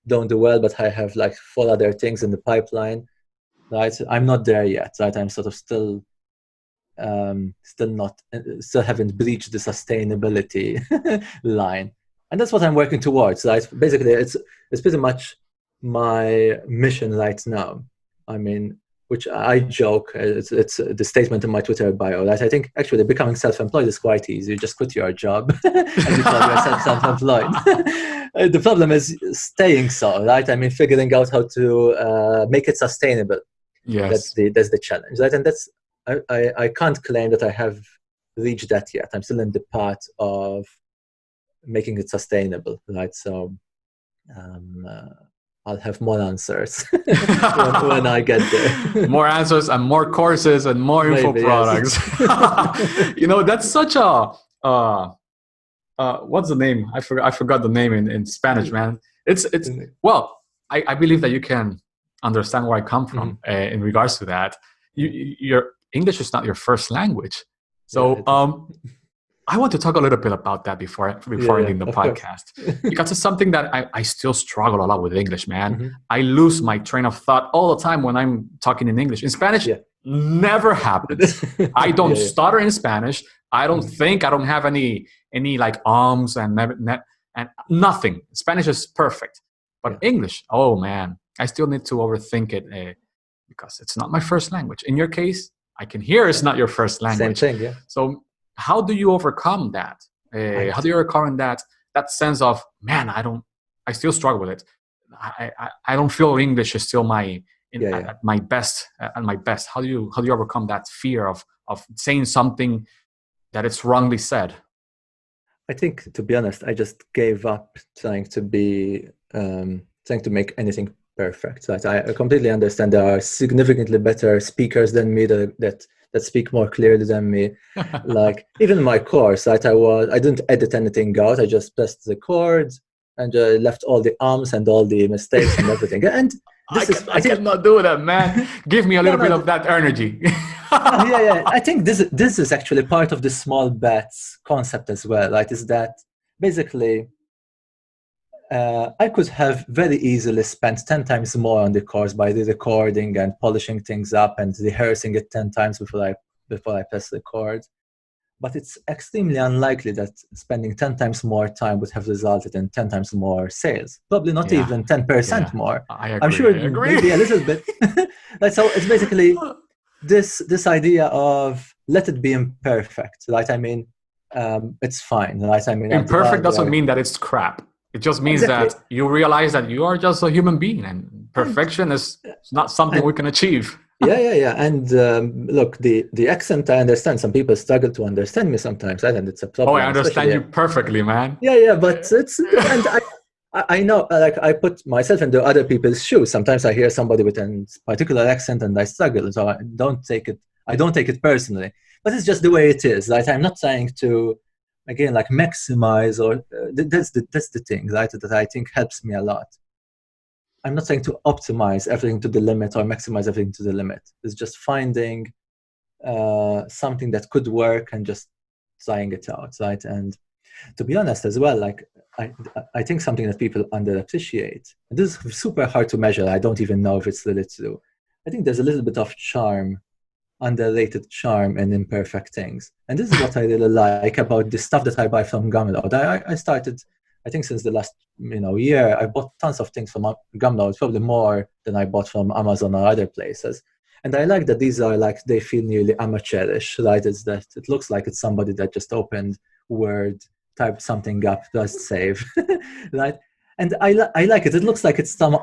don't do well, but I have like 4 other things in the pipeline. Right? I'm not there yet. Right? I'm sort of still still haven't breached the sustainability line, and that's what I'm working towards. Right? Basically, it's pretty much my mission right now. I mean, which I joke, it's the statement in my Twitter bio. Right? I think actually becoming self-employed is quite easy. You just quit your job and you call yourself self-employed. The problem is staying so. Right? I mean, figuring out how to make it sustainable. Yes. That's the challenge, right? And that's I can't claim that I have reached that yet. I'm still in the path of making it sustainable, right? So I'll have more answers when I get there. More answers and more courses and more info Maybe, yes. products. That's such a what's the name? I forgot the name in Spanish, man. It's well, I believe that you can understand where I come from in regards to that. Your English is not your first language, so I want to talk a little bit about that before ending the podcast, because it's something that I still struggle a lot with English, man. I lose my train of thought all the time when I'm talking in English. In Spanish, never happens. I don't stutter in Spanish. I don't think. I don't have any like ums and nothing. Spanish is perfect, but English, oh man, I still need to overthink it because it's not my first language. In your case, I can hear it's not your first language. Same thing, yeah. So how do you overcome that? How do you overcome that sense of, man, I still struggle with it. I don't feel English is still at my best. How do you overcome that fear of saying something that it's wrongly said? I think, to be honest, I just gave up trying to make anything perfect. Right? I completely understand there are significantly better speakers than me that speak more clearly than me. Like even my course, right? I didn't edit anything out. I just pressed the chords and left all the ums and all the mistakes and everything. And I cannot do that, man. Give me a little bit of that energy. I think this is actually part of the small bets concept as well. Right? Is that basically I could have very easily spent 10 times more on the course by the recording and polishing things up and rehearsing it 10 times before I press record. But it's extremely unlikely that spending 10 times more time would have resulted in 10 times more sales. Probably not even 10% more. I agree, I'm sure agree. Maybe a little bit. So it's basically this idea of let it be imperfect, right? I mean, it's fine, right? I mean, imperfect doesn't mean that it's crap. It just means that you realize that you are just a human being, and perfection is not something we can achieve. Yeah. And look, the accent, I understand. Some people struggle to understand me sometimes, right? And it's a problem. Oh, I understand you perfectly, man. Yeah, but it's and I know, like I put myself into other people's shoes. Sometimes I hear somebody with a particular accent and I struggle, so I don't take it personally. But it's just the way it is, right? I'm not trying to, again, like maximize or that's the thing, right? That I think helps me a lot. I'm not trying to optimize everything to the limit or maximize everything to the limit. It's just finding something that could work and just trying it out, right? And to be honest as well, like I think something that people underappreciate, and this is super hard to measure. I don't even know if it's really true. I think there's a little bit of charm, underrated charm in imperfect things. And this is what I really like about the stuff that I buy from Gumroad. I started, I think since the last year, I bought tons of things from Gumroad, probably more than I bought from Amazon or other places. And I like that these are like, they feel nearly amateurish, right? It's that it looks like it's somebody that just opened Word, typed something up, pressed save, right? And I like it. It looks like it's some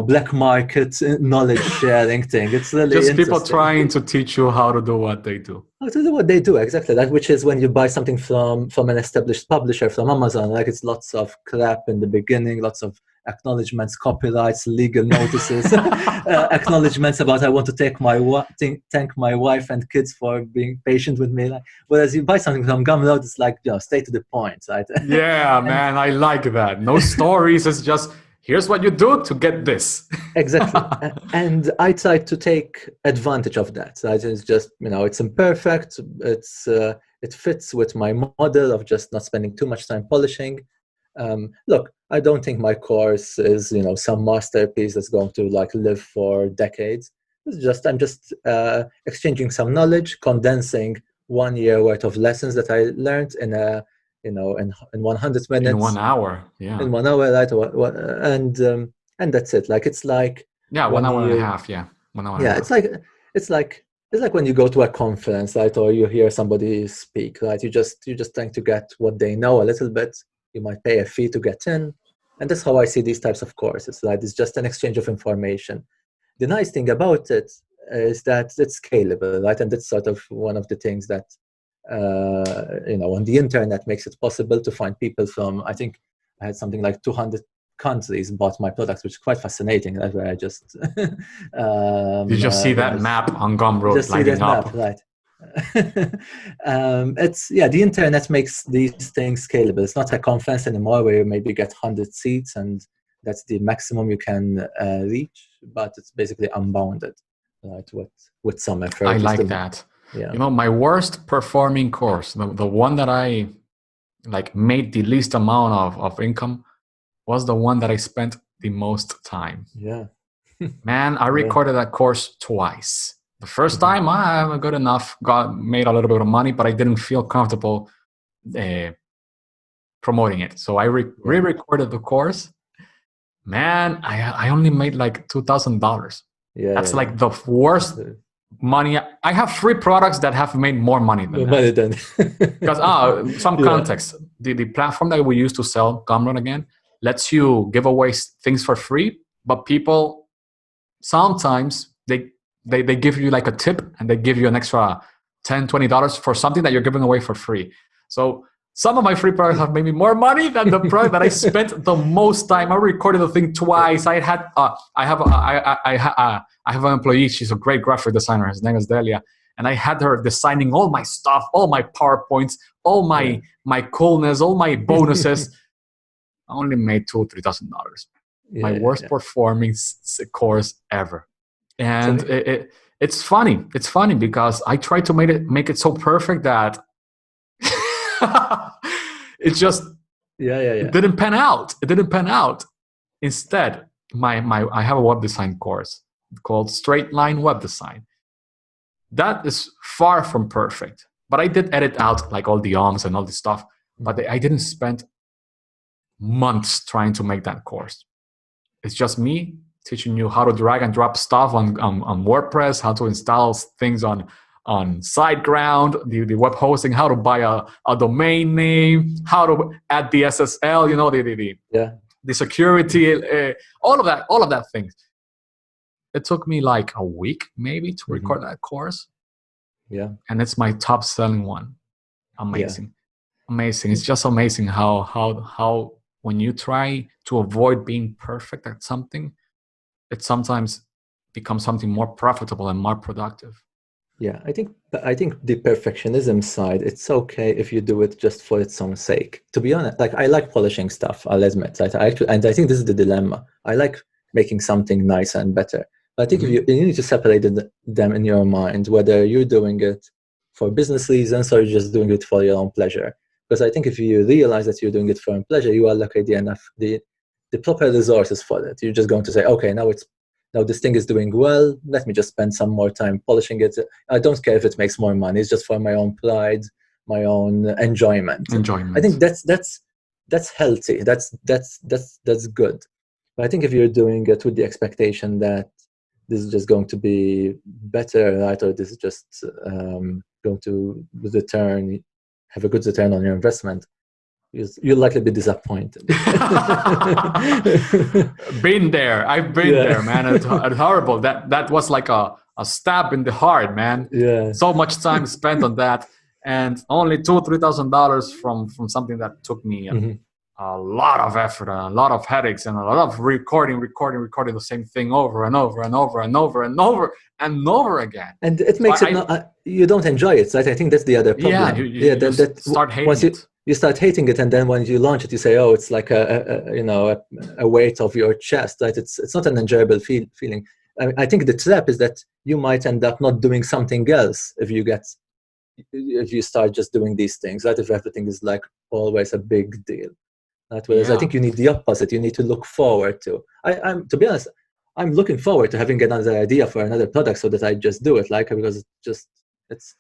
black market knowledge sharing thing. It's really just people trying to teach you how to do what they do. How to do what they do, exactly. That which is when you buy something from an established publisher, from Amazon, like it's lots of crap in the beginning, lots of acknowledgements, copyrights, legal notices, acknowledgements about I want to thank my wife and kids for being patient with me. Like, whereas you buy something from Gumroad, it's like, straight to the point, right? Yeah, And man, I like that. No stories. It's just here's what you do to get this. exactly. And I try to take advantage of that. Right? It's just, it's imperfect. It fits with my model of just not spending too much time polishing. Look, I don't think my course is, some masterpiece that's going to like live for decades. I'm just exchanging some knowledge, condensing 1 year worth of lessons that I learned in 100 In minutes, 1 hour. Yeah. in 1 hour, right? And that's it. Like, it's like Yeah, one when hour and a you, half. Yeah. 1 hour and a yeah, half. it's like when you go to a conference, right, or you hear somebody speak, right? You're just trying to get what they know a little bit. You might pay a fee to get in, and that's how I see these types of courses. Right, it's just an exchange of information. The nice thing about it is that it's scalable, right? And that's sort of one of the things that on the internet makes it possible to find people from. I think I had something like 200 countries bought my products, which is quite fascinating. That's where I just You just see that map on Gumroad just see lighting that map, up. right? The internet makes these things scalable. It's not a conference anymore where you maybe get 100 seats and that's the maximum you can reach, but it's basically unbounded, right? With some effort. I like that. Yeah. My worst performing course, the one that I like made the least amount of income, was the one that I spent the most time. Yeah. Man, I recorded that course twice. The first time, I'm good enough, made a little bit of money, but I didn't feel comfortable promoting it. So I re-recorded the course. Man, I only made like $2,000. That's like the worst money. I have 3 products that have made more money than that. Because some context, the platform that we use to sell Gumroad again lets you give away things for free, but people sometimes they give you like a tip and they give you an extra $10-$20 for something that you're giving away for free. So some of my free products have made me more money than the product that I spent the most time. I recorded the thing twice. I have an employee. She's a great graphic designer. Her name is Delia. And I had her designing all my stuff, all my PowerPoints, all my coolness, all my bonuses. I only made $2,000-$3,000. My worst performing course ever. And it's funny. It's funny because I tried to make it so perfect that it just it didn't pan out. It didn't pan out. Instead, I have a web design course called Straight Line Web Design. That is far from perfect, but I did edit out like all the ums and all this stuff. But I didn't spend months trying to make that course. It's just me teaching you how to drag and drop stuff on WordPress, how to install things on SiteGround, the web hosting, how to buy a domain name, how to add the SSL, the security, all of that things. It took me like a week maybe to record that course. Yeah. And it's my top selling one. Amazing. Amazing. It's just amazing how when you try to avoid being perfect at something, it sometimes becomes something more profitable and more productive. Yeah, I think the perfectionism side, it's okay if you do it just for its own sake. To be honest, like I like polishing stuff, I'll admit. Right? And I think this is the dilemma. I like making something nicer and better. But I think if you need to separate them in your mind, whether you're doing it for business reasons or you're just doing it for your own pleasure. Because I think if you realize that you're doing it for your own pleasure, you allocate the proper resources for it. You're just going to say, okay, now this thing is doing well. Let me just spend some more time polishing it. I don't care if it makes more money. It's just for my own pride, my own enjoyment. I think that's healthy. That's good. But I think if you're doing it with the expectation that this is just going to be better, right, or this is just going to have a good return on your investment, you'll likely be disappointed. Been there. I've been there, man. It's horrible. That was like a stab in the heart, man. Yeah. So much time spent on that, and only $2,000-$3,000 from something that took me a lot of effort and a lot of headaches and a lot of recording the same thing over and over and over and over and over and over again. And it So makes it not, you don't enjoy it, right? I think that's the other yeah, problem. you start hating once it. you start hating it, and then when you launch it, you say, "Oh, it's like a weight of your chest." Right? It's not an enjoyable feeling. I think the trap is that you might end up not doing something else if you start just doing these things. Right? If everything is like always a big deal. Right? Whereas I Yeah. think you need the opposite. You need to look forward to. I'm to be honest, I'm looking forward to having another idea for another product so that I just do it. Like because it's.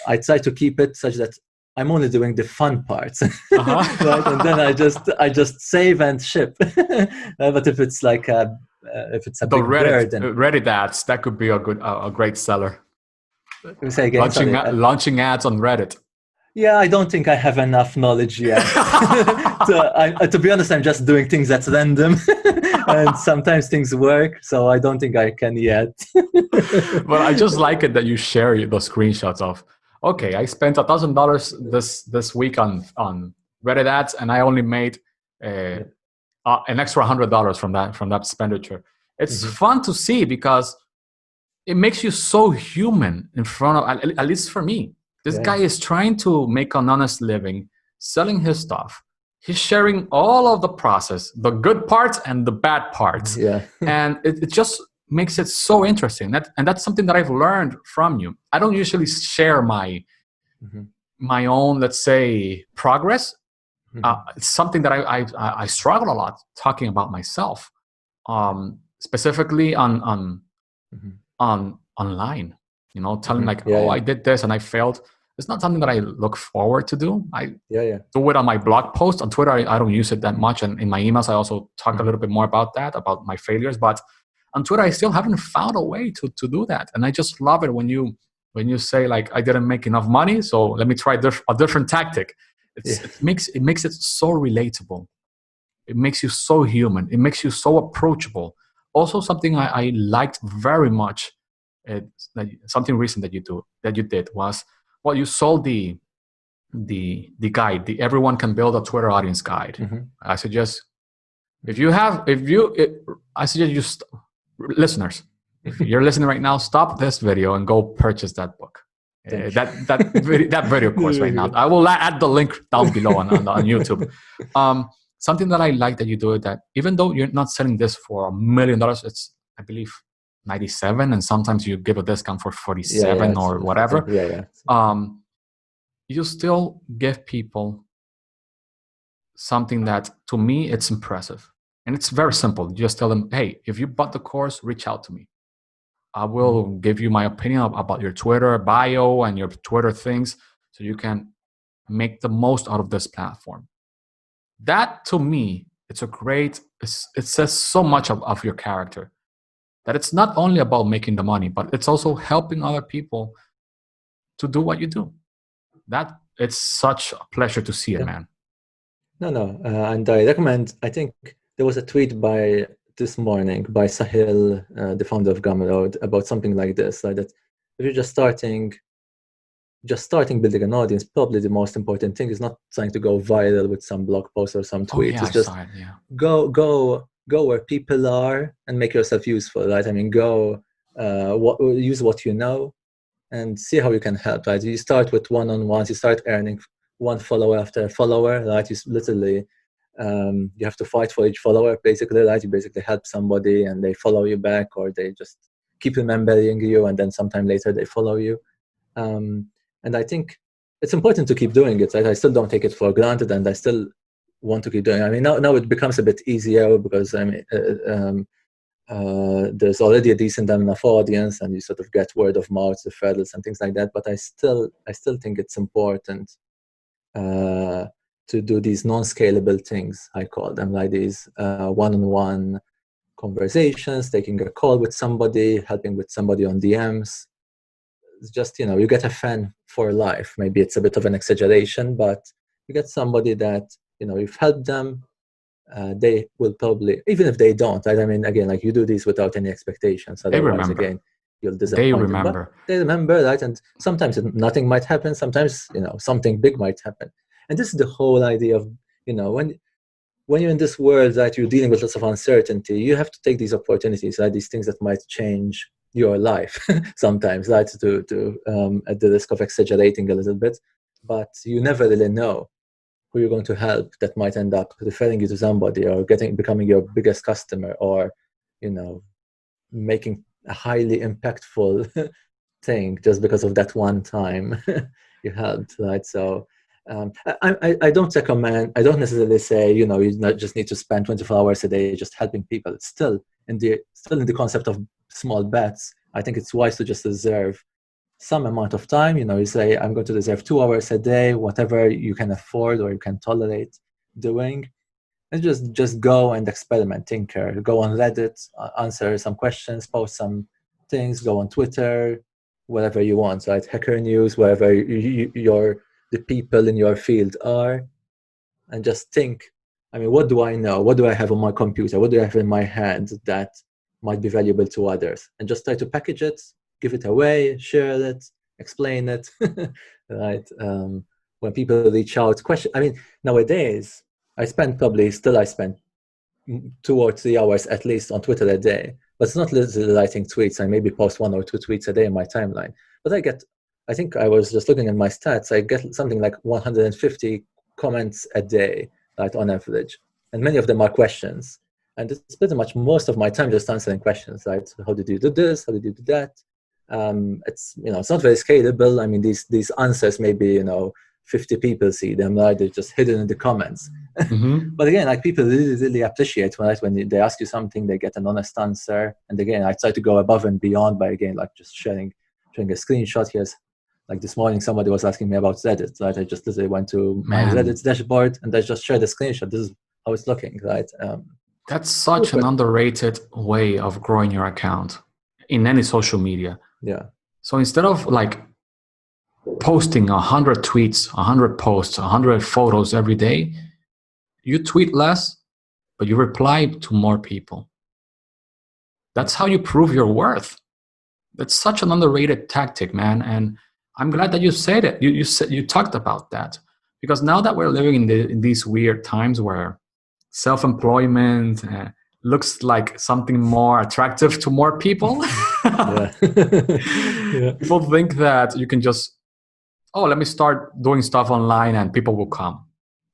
I try to keep it such that I'm only doing the fun parts, right? And then I just save and ship. But if it's like if it's a The big burden, Reddit ads, that could be a great seller. say again, sorry. Launching ads on Reddit. Yeah, I don't think I have enough knowledge yet. To be honest, I'm just doing things that's random, and sometimes things work. So I don't think I can yet. But I just like it that you share the screenshots of. Okay, I spent $1,000 this week on Reddit ads, and I only made an extra $100 from that expenditure. It's fun to see because it makes you so human in front of, at least for me. This guy is trying to make an honest living, selling his stuff. He's sharing all of the process, the good parts and the bad parts. Yeah. And it just makes it so interesting. And that's something that I've learned from you. I don't usually share my own, let's say, progress. It's something that I struggle a lot talking about myself, specifically on online. You know, telling I did this and I failed. It's not something that I look forward to do. I do it on my blog post. On Twitter, I don't use it that much. And in my emails, I also talk a little bit more about my failures. But on Twitter, I still haven't found a way to do that. And I just love it when you say, like, I didn't make enough money, so let me try a different tactic. It makes it so relatable. It makes you so human. It makes you so approachable. Also, something I liked very much, something recent that you did was, well, you sold the guide, the everyone can build a Twitter audience guide. I suggest listeners, if you're listening right now, stop this video and go purchase that book. That video course right now. I will add the link down below on YouTube. Something that I like that you do is that even though you're not selling this for $1 million, it's, I believe, 97, and sometimes you give a discount for 47 or whatever. You still give people something that, to me, it's impressive. And it's very simple. You just tell them, hey, if you bought the course, reach out to me. I will give you my opinion about your Twitter bio and your Twitter things so you can make the most out of this platform. That, to me, it says so much of your character, that it's not only about making the money, but it's also helping other people to do what you do. That it's such a pleasure to see it, man. No, and I recommend. I think there was a tweet this morning by Sahil, the founder of Gumroad, about something like this. Like that, if you're just starting building an audience, probably the most important thing is not trying to go viral with some blog post or some tweet. It's just go where people are and make yourself useful, right? I mean, use what you know and see how you can help, right? You start with one-on-ones, you start earning one follower after follower, right? You literally, you have to fight for each follower, basically, right? You basically help somebody and they follow you back, or they just keep remembering you, and then sometime later they follow you. And I think it's important to keep doing it, right? I still don't take it for granted, and I still want to keep doing it. I mean, now it becomes a bit easier because there's already a decent enough audience, and you sort of get word of mouth, referrals, and things like that. But I still think it's important to do these non-scalable things, I call them, like these one-on-one conversations, taking a call with somebody, helping with somebody on DMs. It's just, you get a fan for life. Maybe it's a bit of an exaggeration, but you get somebody that, you've helped them. They will probably, even if they don't, right? I mean, again, like, you do these without any expectations. Otherwise, again, you'll disappoint They them. remember. But they remember, right? And sometimes nothing might happen. Sometimes, something big might happen. And this is the whole idea of, when when you're in this world that you're dealing with lots of uncertainty, you have to take these opportunities, right? These things that might change your life sometimes, right? To at the risk of exaggerating a little bit, but you never really know who you're going to help that might end up referring you to somebody or becoming your biggest customer, or making a highly impactful thing just because of that one time you helped, right? So I don't recommend, I don't necessarily say, you not just need to spend 24 hours a day just helping people. It's still in the concept of small bets. I think it's wise to just reserve some amount of time. You say, I'm going to reserve 2 hours a day, whatever you can afford or you can tolerate doing, and just go and experiment, tinker, go on Reddit, answer some questions, post some things, go on Twitter, whatever you want, right? Hacker News, wherever the people in your field are, and just think, I mean, what do I know? What do I have on my computer? What do I have in my hand that might be valuable to others? And just try to package it, give it away, share it, explain it, right? When people reach out, question. I mean, nowadays, I spend 2 or 3 hours at least on Twitter a day. But it's not literally writing tweets. I maybe post 1 or 2 tweets a day in my timeline. But I think I was just looking at my stats. I get something like 150 comments a day, right, on average. And many of them are questions. And it's pretty much most of my time just answering questions, right? So how did you do this? How did you do that? It's not very scalable. I mean, these answers maybe 50 people see them, right? They're just hidden in the comments. Mm-hmm. But again, like, people really, really appreciate, right, when they ask you something, they get an honest answer. And again, I try to go above and beyond by, again, like, just sharing a screenshot. Here's, like, this morning somebody was asking me about Reddit, right? I just literally went to my Man, Reddit dashboard and I just shared a screenshot. This is how it's looking, right? that's such an Super. underrated way of growing your account in any social media. Yeah. So instead of like posting 100 tweets, 100 posts, 100 photos every day, you tweet less, but you reply to more people. That's how you prove your worth. That's such an underrated tactic, man. And I'm glad that you said it. You talked about that, because now that we're living in these weird times where self-employment looks like something more attractive to more people. Yeah. Yeah. People think that you can just, let me start doing stuff online and people will come.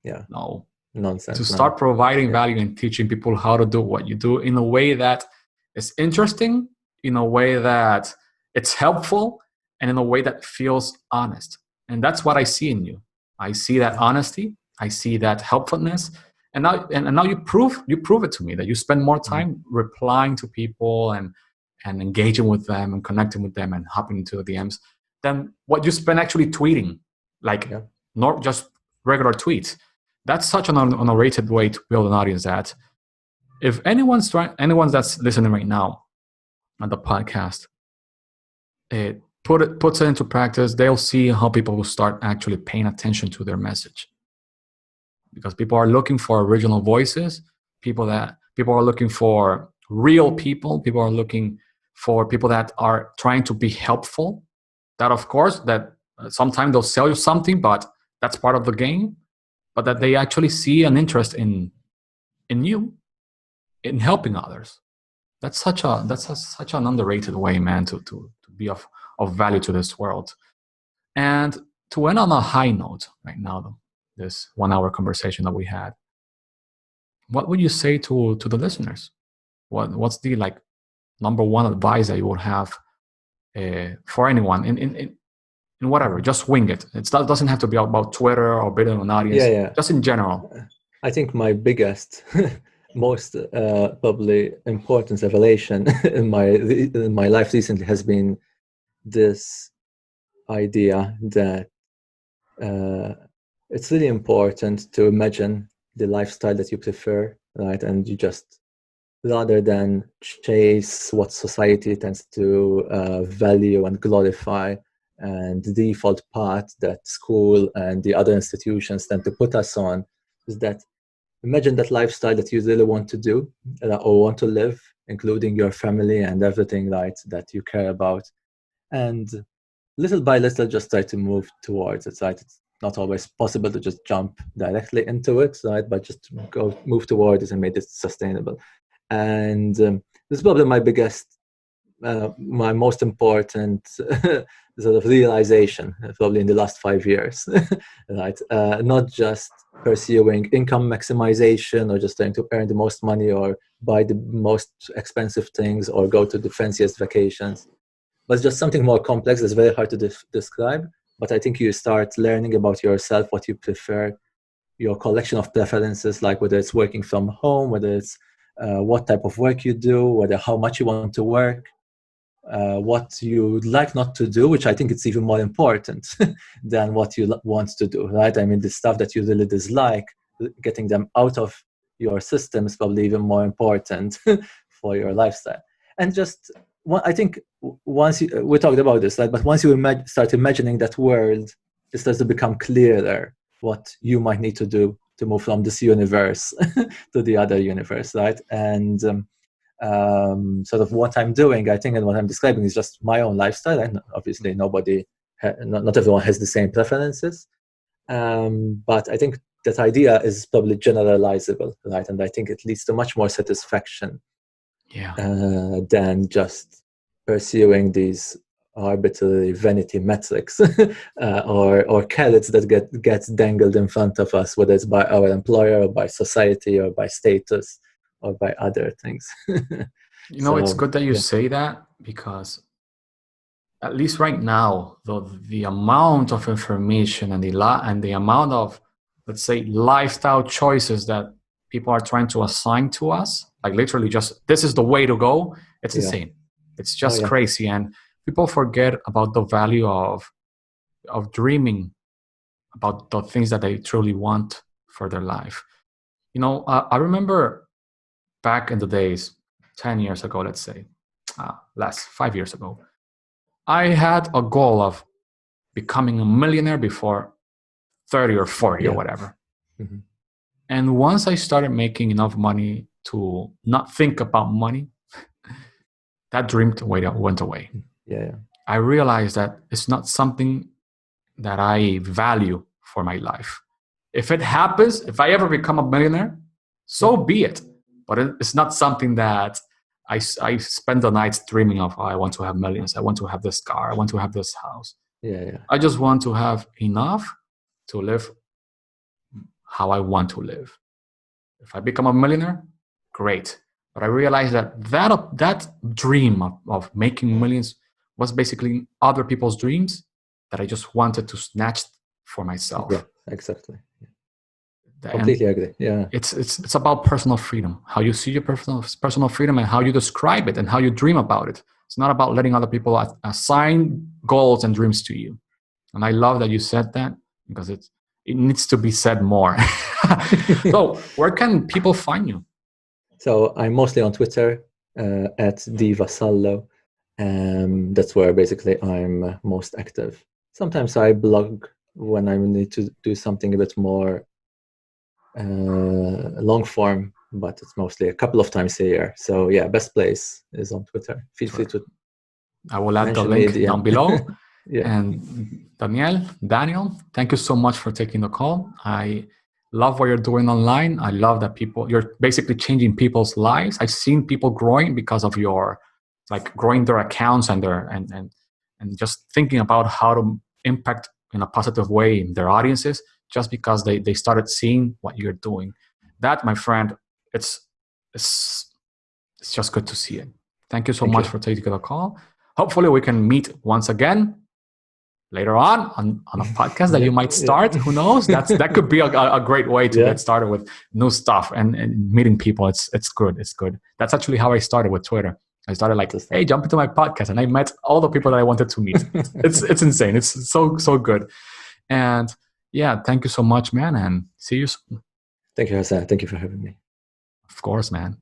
Yeah. No. To Nonsense. start No. providing Yeah. value and teaching people how to do what you do in a way that is interesting, in a way that it's helpful, and in a way that feels honest. And that's what I see in you. I see that honesty. I see that helpfulness. And now you prove it to me that you spend more time replying to people and engaging with them and connecting with them and hopping into the DMs than what you spend actually tweeting, like not just regular tweets. That's such an underrated way to build an audience that if anyone that's listening right now on the podcast, it puts it into practice, they'll see how people will start actually paying attention to their message. Because people are looking for original voices, people are looking for real people are looking for people that are trying to be helpful. That, of course, that sometimes they'll sell you something, but that's part of the game. But that they actually see an interest in you, in helping others. That's such an underrated way, man, to be of value to this world. And to end on a high note right now, this 1 hour conversation that we had, what would you say to the listeners? What's the number one advice that you would have for anyone in whatever? Just wing it. It doesn't have to be about Twitter or building an audience. Yeah. Just in general. I think my biggest, most probably important revelation in my life recently has been this idea that it's really important to imagine the lifestyle that you prefer, right? And you just, rather than chase what society tends to value and glorify, and the default path that school and the other institutions tend to put us on, is that imagine that lifestyle that you really want to do or want to live, including your family and everything, right, that you care about. And little by little, just try to move towards it, right? not always possible to just jump directly into it, right? But just move toward it and make it sustainable. And this is probably my most important sort of realization, probably in the last 5 years, right? Not just pursuing income maximization or just trying to earn the most money or buy the most expensive things or go to the fanciest vacations, but it's just something more complex that's very hard to describe. But I think you start learning about yourself, what you prefer, your collection of preferences, like whether it's working from home, whether it's what type of work you do, whether how much you want to work, what you like not to do, which I think it's even more important than what you want to do, right? I mean, the stuff that you really dislike, getting them out of your system is probably even more important for your lifestyle. And just, I think once we talked about this, right? But once you start imagining that world, it starts to become clearer what you might need to do to move from this universe to the other universe, right? And sort of what I'm doing, I think, and what I'm describing is just my own lifestyle. And obviously, not everyone has the same preferences. But I think that idea is probably generalizable, right? And I think it leads to much more satisfaction than just pursuing these arbitrary vanity metrics or carrots that gets dangled in front of us, whether it's by our employer or by society or by status or by other things. It's good that you say that, because at least right now, the amount of information and the amount of, let's say, lifestyle choices that people are trying to assign to us, like literally just this is the way to go, it's insane. It's just crazy, and people forget about the value of dreaming about the things that they truly want for their life. I remember back in the days, 10 years ago, let's say, less, 5 years ago, I had a goal of becoming a millionaire before 30 or 40 or whatever. Mm-hmm. And once I started making enough money to not think about money, that dream went away. I realized that it's not something that I value for my life. If it happens, if I ever become a millionaire, so be it. But it's not something that I spend the nights dreaming of. I want to have millions. I want to have this car. I want to have this house. I just want to have enough to live how I want to live. If I become a millionaire, great. But I realized that dream of making millions was basically other people's dreams that I just wanted to snatch for myself. Yeah, exactly. Completely agree. Yeah, it's about personal freedom. How you see your personal freedom and how you describe it and how you dream about it. It's not about letting other people assign goals and dreams to you. And I love that you said that, because it needs to be said more. So, where can people find you? So I'm mostly on Twitter at Vassallo. That's where basically I'm most active. Sometimes I blog when I need to do something a bit more long form, but it's mostly a couple of times a year. So yeah, best place is on Twitter. Feel free to. I will add the link down below. And Daniel, thank you so much for taking the call. I love what you're doing online. I love that you're basically changing people's lives. I've seen people growing because of your, growing their accounts and and just thinking about how to impact in a positive way in their audiences, just because they started seeing what you're doing. That, my friend, it's just good to see it. Thank you so much for taking the call. Hopefully we can meet once again later on a podcast that you might start. Who knows? That could be a great way to get started with new stuff and meeting people. It's good. It's good. That's actually how I started with Twitter. I started hey, jump into my podcast, and I met all the people that I wanted to meet. It's insane. It's so good. And yeah, thank you so much, man, and see you soon. Thank you, Hassan. Thank you for having me. Of course, man.